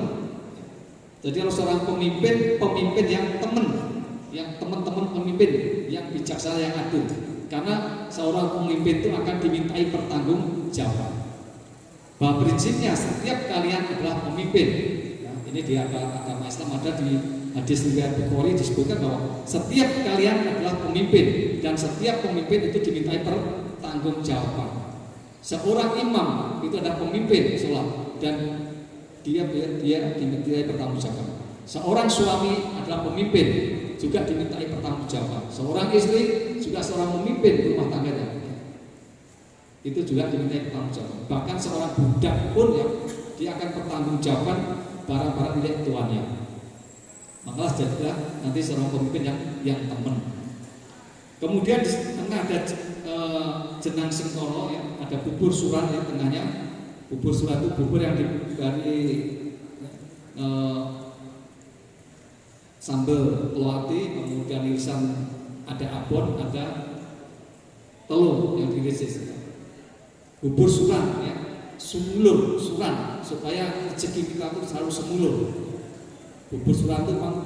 Jadi harus seorang pemimpin yang temen, yang teman-teman pemimpin, yang bijaksana, yang adil. Karena seorang pemimpin itu akan dimintai pertanggungjawaban. Bahwa prinsipnya setiap kalian adalah pemimpin. Ya, ini di agama Islam ada di hadis riwayat Bukhari disebutkan bahwa setiap kalian adalah pemimpin dan setiap pemimpin itu dimintai pertanggungjawaban. Seorang imam itu adalah pemimpin sholat dan dia dimintai pertanggungjawaban. Seorang suami adalah pemimpin juga dimintai pertanggungjawaban. Seorang istri juga seorang pemimpin rumah tangganya. Itu juga dimintai pertanggungjawaban. Bahkan seorang budak pun ya, dia akan pertanggungjawaban barang-barang milik tuannya. Maka jadilah nanti seorang pemimpin yang teman. Kemudian di tengah ada jenang sengkolo ya, ada bubur suran ya tengahnya. Bubur suran itu bubur yang dari sambal peluati, kemudian irisan ada abon, ada telur yang dirisis. Bubur suran ya, sumulur suran supaya rezeki kita itu selalu semulur. Bubur suran itu memang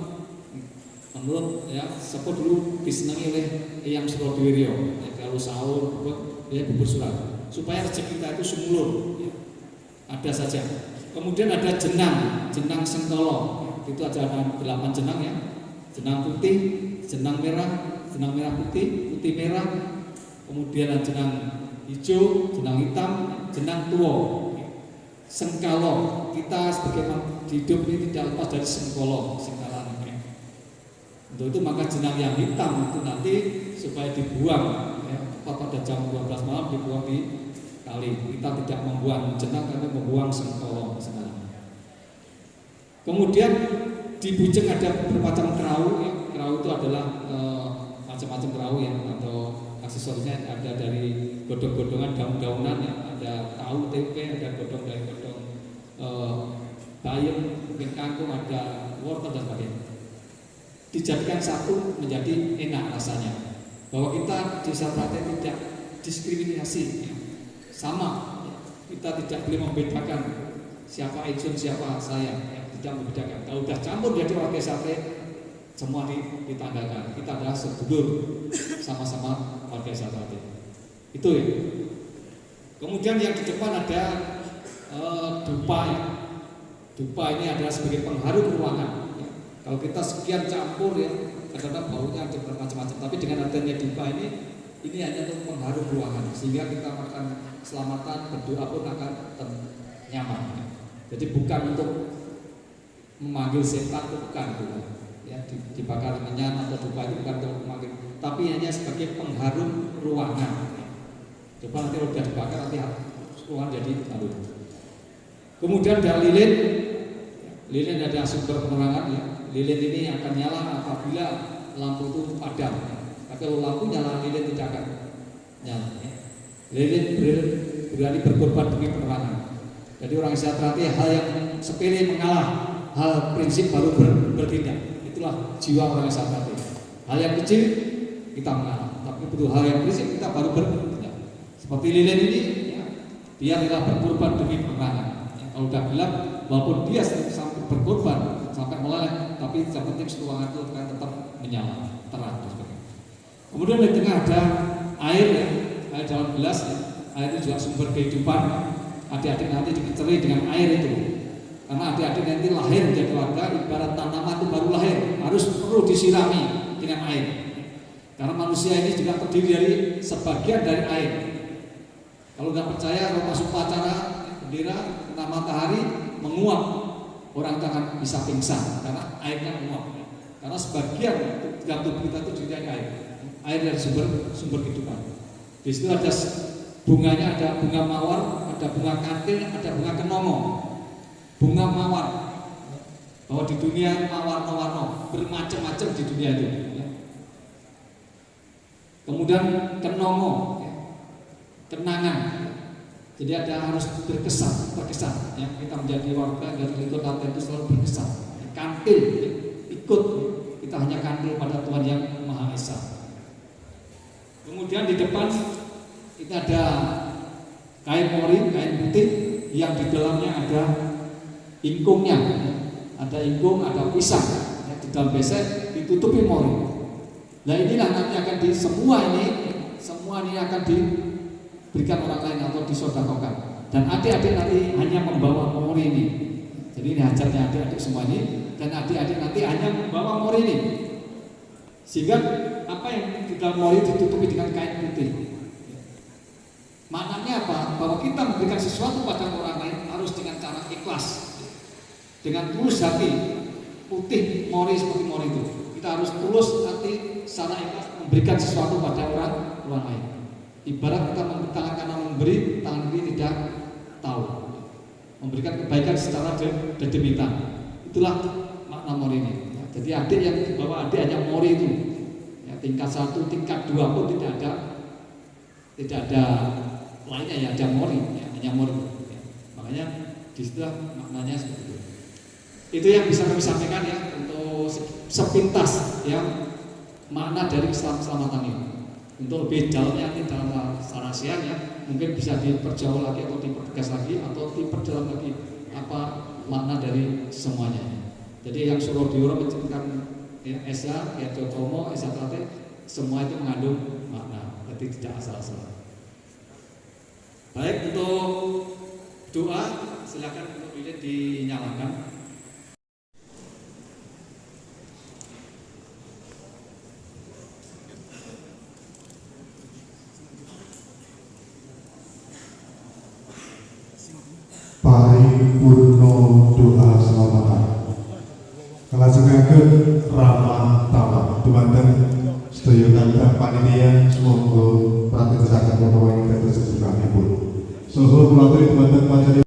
menurut ya sepo dulu disenangi oleh Eyang Surodwirio ya, kalau sahur ya bubur suran supaya rezeki kita itu semulur ya. Ada saja. Kemudian ada jenang sengkolo. Itu ada 8 jenang ya. Jenang putih, jenang merah putih, putih merah. Kemudian ada jenang hijau, jenang hitam, jenang tua. Sengkalo. Kita sebagai hidup ini tidak lepas dari sengkolo, sengkalan. Untuk itu maka jenang yang hitam itu nanti supaya dibuang ya, pada jam 12 malam dibuang di kali. Kita tidak membuang jenang, tapi membuang sengkolo sekarang. Kemudian di Bujeng ada bermacam kerau ya. Kerau itu adalah macam-macam kerau ya, atau aksesorisnya ada dari godong-godongan daun-daunan ya, ada tahu tempe, ada godong dari godong bayam, mungkin kangkung, ada wortel dan sebagainya. Dijadikan satu menjadi enak rasanya. Bahwa kita di Sarpate tidak diskriminasi ya. Sama ya. Kita tidak boleh membedakan siapa Ijun, siapa saya ya. Tidak membedakan. Kalau sudah campur jadi warga sate, semua ditanggalkan. Kita adalah sedulur, sama-sama warga sate. Itu ya. Kemudian yang di depan ada dupa ya. Dupa ini adalah sebagai pengharu ruangan. Ya. Kalau kita sekian campur ya, kadang-kadang baunya ada bermacam-macam. Tapi dengan adanya dupa ini hanya untuk pengharu ruangan, sehingga kita akan keselamatan, berdoa pun akan nyaman. Ya. Jadi bukan untuk memanggil setan itu bukan ya, dibakar menyan atau dupa itu bukan untuk memanggil, tapi hanya sebagai pengharum ruangan. Coba nanti kalau sudah dibakar nanti ruangan jadi harum. Kemudian ada lilin ada sumber penerangan ya. Lilin ini akan nyala apabila lampu itu padam. Tapi kalau lampu nyala, lilin tidak akan nyala. Ya. Lilin berani berkorban demi penerangan. Jadi orang Satrate hal yang sepele mengalah, hal prinsip baru bertindak. Itulah jiwa orang Satrate. Hal yang kecil kita mengalah, tapi betul hal yang prinsip kita baru bertindak. Seperti lilin ini, ya, dia adalah berkorban demi penerangan. Ya, kalau sudah gelap, walaupun dia sampai berkorban sampai meleleh, tapi yang penting ruangan itu akan tetap menyala, terang. Kemudian di tengah ada air, ya, air dalam gelas. Ya. Air itu juga sumber kehidupan. Adik-adik nanti diceri dengan air itu. Karena adik-adik nanti lahir menjadi warga, ibarat tanaman itu baru lahir, perlu disirami dengan air. Karena manusia ini juga terdiri dari sebagian dari air. Kalau nggak percaya, kalau masuk upacara bendera kena matahari menguap, orang itu akan bisa pingsan karena airnya menguap. Karena sebagian dalam tubuh kita itu dari air. Air dari sumber kehidupan. Di situ ada bunganya, ada bunga mawar, ada bunga kantil, ada bunga kenomo. Bunga mawar, bahwa di dunia mawar-mawar bermacam-macam di dunia itu. Ya. Kemudian kenomo, ya. Kenangan. Jadi ada harus berkesan, ya. Kita menjadi warga dari ikut itu selalu berkesan. Kantil, ya. Ikut, kita hanya kantil pada Tuhan yang Maha Esa. Kemudian di depan kita ada kain mori, kain putih yang di dalamnya ada ingkungnya, ya. Ada ingkung, ada pisang, ya. Di dalam besek ditutupi mori. Nah inilah nanti akan semua ini akan diberikan orang lain atau disodakokan. Dan adik-adik nanti hanya membawa mori ini. Jadi ini hajatnya adik-adik semua ini, dan adik-adik nanti hanya membawa mori ini. Sehingga apa yang di dalam mori ditutupi dengan kain putih. Maknanya apa? Bahwa kita memberikan sesuatu pada orang lain harus dengan cara ikhlas, dengan tulus hati. Putih mori seperti mori itu, kita harus tulus hati secara ikhlas memberikan sesuatu pada orang lain. Ibarat kita tangan kanan memberi, tangan kiri tidak tahu. Memberikan kebaikan secara dedemitan. Itulah makna mori ini. Jadi adik yang dibawa adik hanya mori itu, ya, tingkat 1, tingkat 2 pun tidak ada lainnya, ya ada mori, ya, hanya mori. Ya. Makanya disitulah maknanya seperti itu. Itu yang bisa kami sampaikan ya untuk sepintas ya makna dari keselamatan ini. Untuk lebih dalamnya nanti dalam sarasian ya mungkin bisa diperjauh lagi atau dipertegas lagi atau diperdalam lagi apa makna dari semuanya. Jadi yang suruh diurut menceritakan ya, Esa, ya Jotomo, Esa Tate, semua itu mengandung makna, jadi tidak asal-asalan. Baik, untuk doa silakan untuk ini dinyalakan. Paripurno doa selamatan. Kelajengaken ramah tamah dumateng sedaya kaliyan panitia semoga prategesaken menawa ing dados sesungguhipun. Saha kula aturi dumateng panjenengan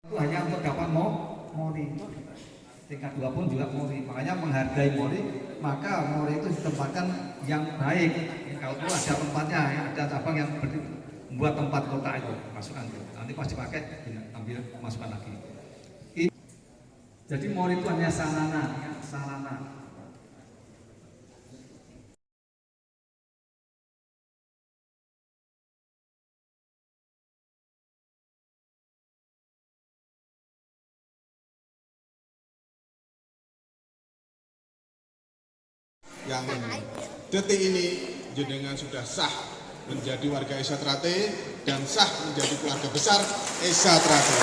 itu hanya untuk dapat mori. Tingkat 2 pun juga mori. Makanya menghargai mori, maka mori itu ditempatkan yang baik. Kalau itu ada tempatnya, ya, ada cabang yang membuat tempat kota itu masukkan. Nanti pas dipakai, ambil masukkan lagi. Jadi mori itu hanya sarana, ya, sarana. Yang detik ini jenengan sudah sah menjadi warga Esa Trate dan sah menjadi keluarga besar Esa Trate.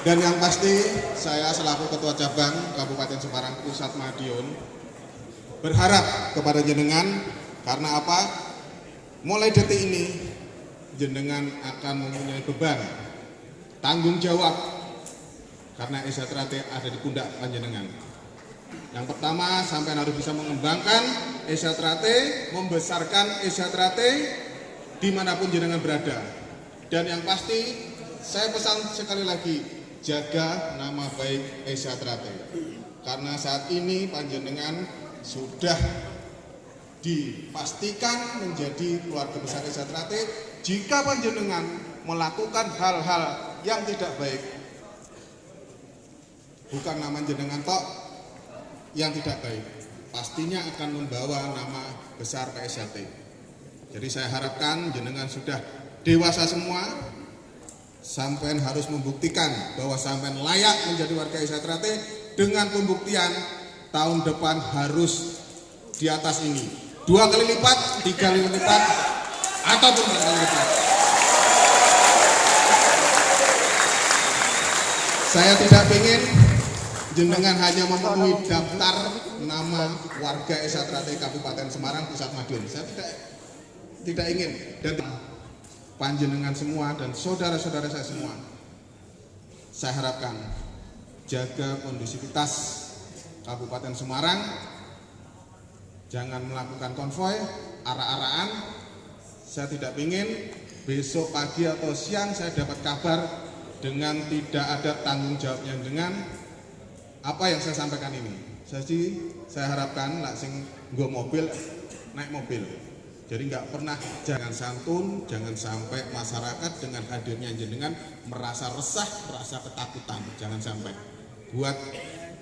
Dan yang pasti saya selaku Ketua Cabang Kabupaten Semarang Pusat Madiun berharap kepada jenengan, karena apa? Mulai detik ini jenengan akan mempunyai beban tanggung jawab karena Esa Trate ada di pundak panjenengan. Yang pertama, sampai harus bisa mengembangkan Esa Trate, membesarkan Esa Trate dimanapun jenengan berada. Dan yang pasti saya pesan sekali lagi, jaga nama baik Esa Trate, karena saat ini panjenengan sudah dipastikan menjadi keluarga besar Esa Trate. Jika panjenengan melakukan hal-hal yang tidak baik, bukan nama jenengan tok yang tidak baik, pastinya akan membawa nama besar PSAT. Jadi saya harapkan jenengan sudah dewasa semua, sampean harus membuktikan bahwa sampean layak menjadi warga Esa Trate dengan pembuktian tahun depan harus di atas ini 2 kali lipat, 3 kali lipat, ataupun 4 kali lipat. Saya tidak ingin jenengan hanya memenuhi daftar nama warga Esa Trate Kabupaten Semarang Pusat Madiun. Saya tidak ingin, dan panjenengan semua dan saudara-saudara saya semua, saya harapkan jaga kondusivitas Kabupaten Semarang, jangan melakukan konvoy, arah-arahan. Saya tidak ingin besok pagi atau siang saya dapat kabar dengan tidak ada tanggung jawabnya dengan apa yang saya sampaikan ini. Saya harapkan nak sing nggo mobil naik mobil. Jadi nggak pernah, jangan santun, jangan sampai masyarakat dengan hadirnya jenengan merasa resah, merasa ketakutan. Jangan sampai buat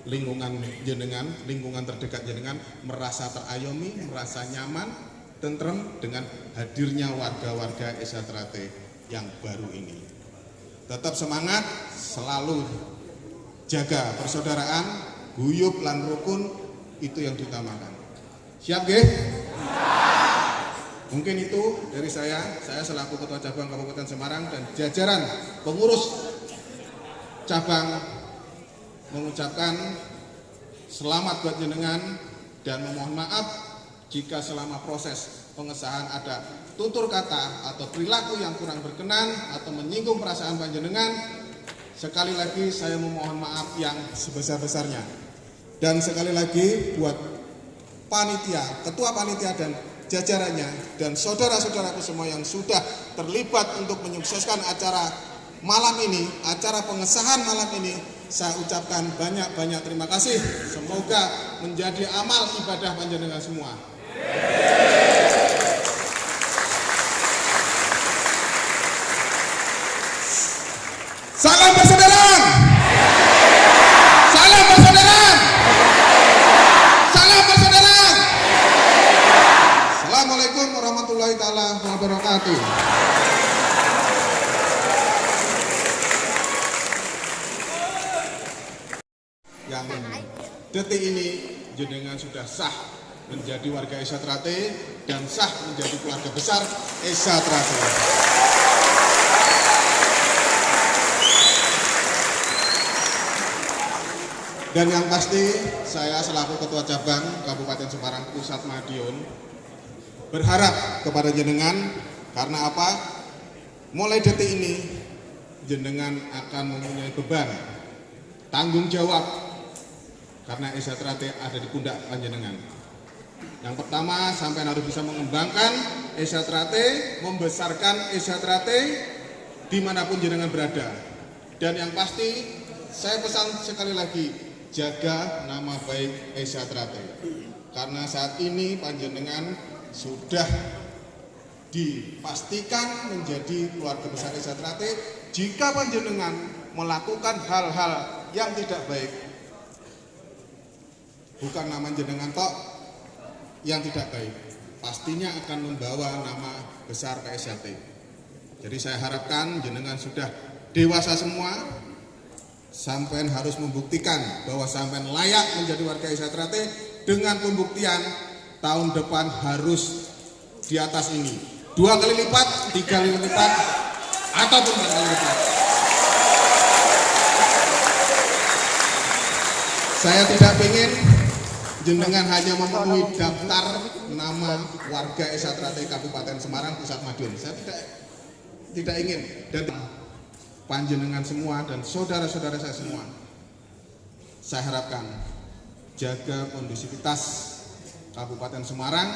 lingkungan jenengan, lingkungan terdekat jenengan merasa terayomi, merasa nyaman, tentrem dengan hadirnya warga-warga Esa Trate yang baru ini. Tetap semangat, selalu jaga persaudaraan, guyub lan rukun, itu yang diutamakan. Siap nggih? Mungkin itu dari saya selaku Ketua Cabang Kabupaten Semarang dan jajaran pengurus cabang mengucapkan selamat buat jenengan dan memohon maaf jika selama proses pengesahan ada tutur kata atau perilaku yang kurang berkenan atau menyinggung perasaan panjenengan. Sekali lagi saya memohon maaf yang sebesar-besarnya. Dan sekali lagi buat panitia, ketua panitia dan jajarannya dan saudara-saudaraku semua yang sudah terlibat untuk menyukseskan acara malam ini, acara pengesahan malam ini, saya ucapkan banyak-banyak terima kasih. Semoga menjadi amal ibadah panjenengan semua. Salam persaudaraan. Salam persaudaraan. Salam persaudaraan. Assalamualaikum warahmatullahi taala wabarakatuh. Yang detik ini jenengan sudah sah menjadi warga Esa Trate dan sah menjadi keluarga besar Esa Trate. Dan yang pasti saya selaku Ketua Cabang Kabupaten Semarang Pusat Madiun berharap kepada jenengan, karena apa? Mulai detik ini jenengan akan mempunyai beban tanggung jawab karena Esa Trate ada di pundak panjenengan. Yang pertama, sampai harus bisa mengembangkan Esa Trate, membesarkan Esa Trate dimanapun jenengan berada. Dan yang pasti saya pesan sekali lagi, jaga nama baik Esa Trate, karena saat ini panjenengan sudah dipastikan menjadi keluarga besar Esa Trate. Jika panjenengan melakukan hal-hal yang tidak baik, bukan nama jenengan tok yang tidak baik, pastinya akan membawa nama besar PSAT. Jadi saya harapkan jenengan sudah dewasa semua, sampean harus membuktikan bahwa sampean layak menjadi warga Desa Trate dengan pembuktian tahun depan harus di atas ini 2 kali lipat, 3 kali lipat, ataupun 4 kali lipat. Saya tidak ingin jenengan hanya memenuhi daftar nama warga Desa Trate Kabupaten Semarang Pusat Madiun. Saya tidak ingin, dan panjenengan semua dan saudara-saudara saya semua, saya harapkan jaga kondusivitas Kabupaten Semarang,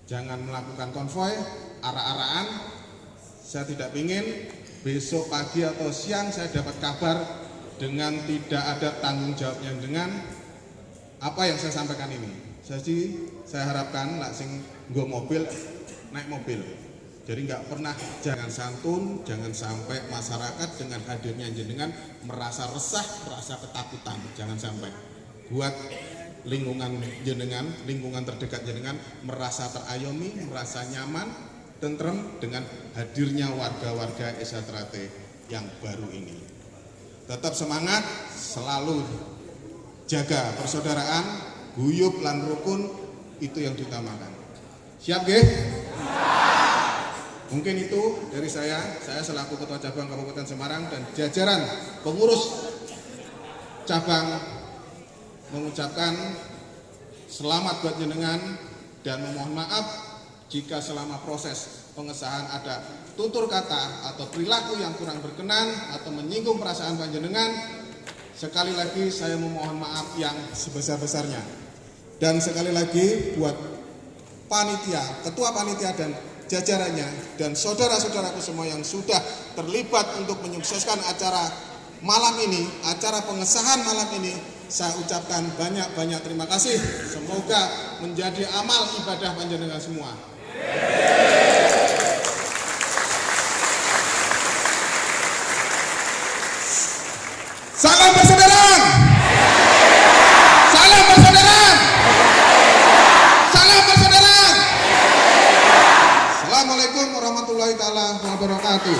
jangan melakukan konvoy, arah-arahan. Saya tidak ingin besok pagi atau siang saya dapat kabar dengan tidak ada tanggung jawabnya dengan apa yang saya sampaikan ini. Saya harapkan nak sing nggo mobil naik mobil. Jadi nggak pernah, jangan santun, jangan sampai masyarakat dengan hadirnya jenengan merasa resah, merasa ketakutan. Jangan sampai buat lingkungan jenengan, lingkungan terdekat jenengan merasa terayomi, merasa nyaman, tentrem dengan hadirnya warga-warga Desa Trate yang baru ini. Tetap semangat, selalu jaga persaudaraan, guyub lan rukun, itu yang diutamakan. Siap nggih? Mungkin itu dari saya selaku Ketua Cabang Kabupaten Semarang dan jajaran pengurus cabang mengucapkan selamat buat jenengan dan memohon maaf jika selama proses pengesahan ada tutur kata atau perilaku yang kurang berkenan atau menyinggung perasaan panjenengan. Sekali lagi saya memohon maaf yang sebesar-besarnya. Dan sekali lagi buat panitia, ketua panitia dan jajarannya dan saudara-saudaraku semua yang sudah terlibat untuk menyukseskan acara malam ini, acara pengesahan malam ini, saya ucapkan banyak-banyak terima kasih. Semoga menjadi amal ibadah panjenengan semua. Salam persaudaraan. Salam persaudaraan. Salam persaudaraan. Assalamualaikum warahmatullahi taala wabarakatuh.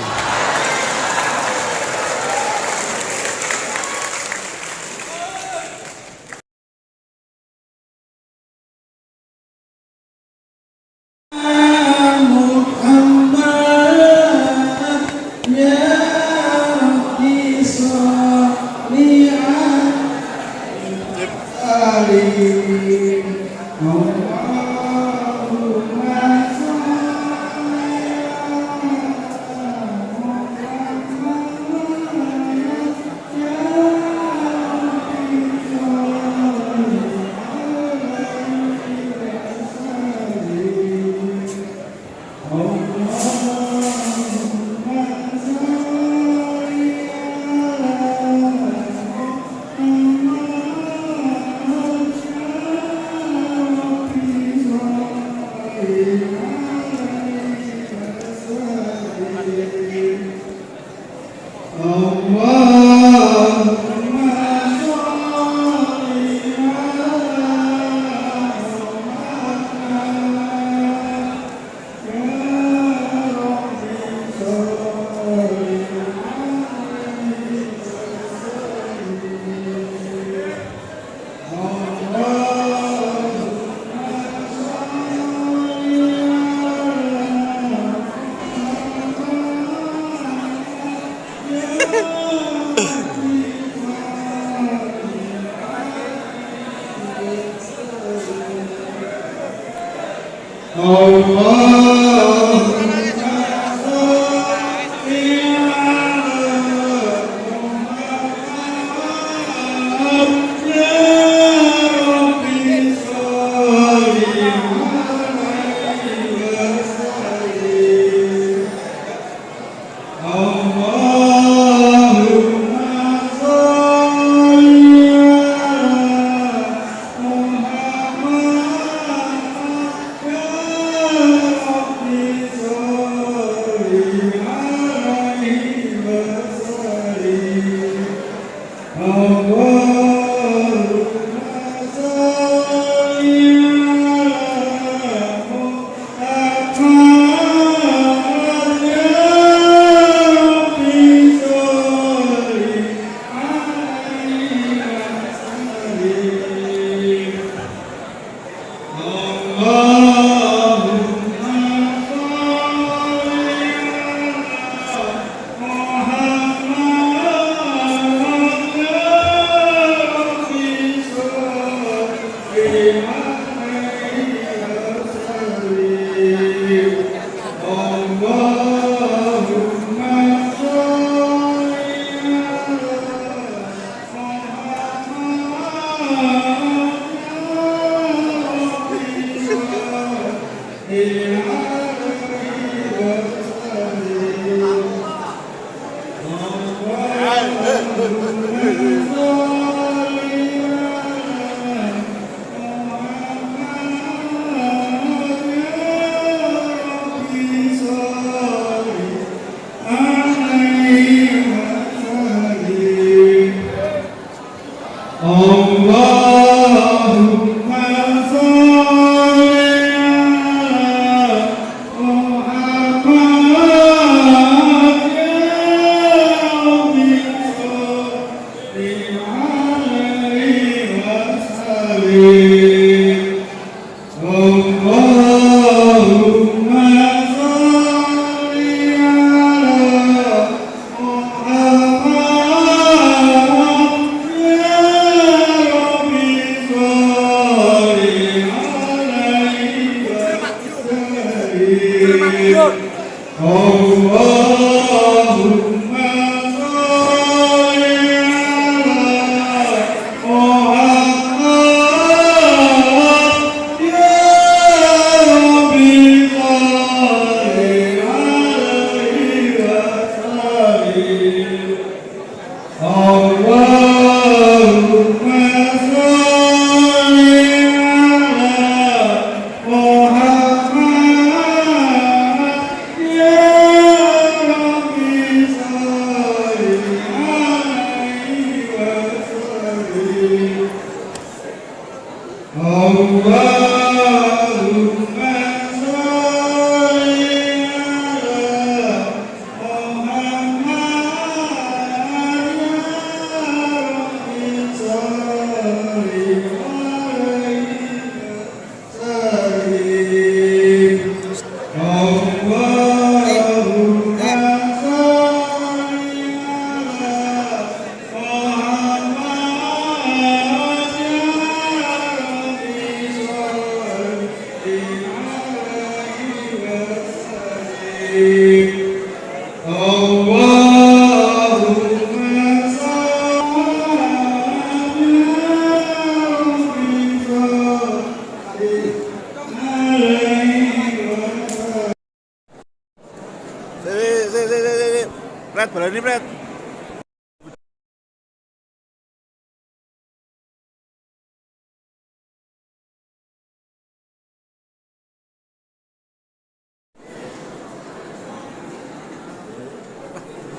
Pret, bola ini Pret.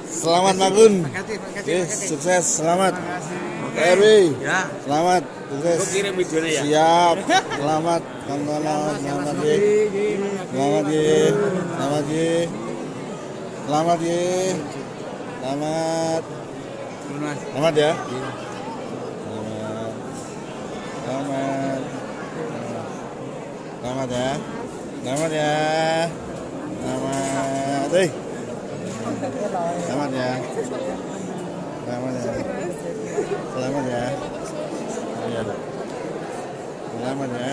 Selamat Magun. Sukses, selamat. Erwi. Ya. Selamat, sukses. Aku kirim videonya ya. Siap. Selamat, Kang Tono. Selamat Ye. Selamat Ye. Selamat Ye. Selamat Ye. Selamat. Selamat ya. Selamat. Selamat. Selamat ya. Selamat ya. Selamat. Selamat ya. Selamat ya. Selamat ya. Selamat ya.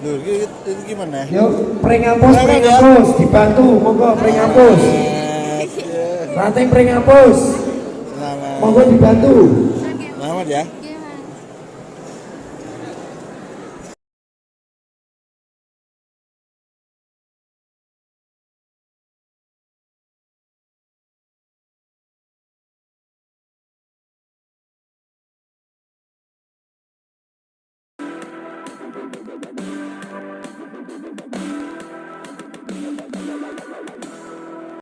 Duh, itu gimana? Yuk, pring hapus, dibantu, monggo pring hapus. Ranting pring hapus. Selamat. Monggo dibantu. Selamat ya.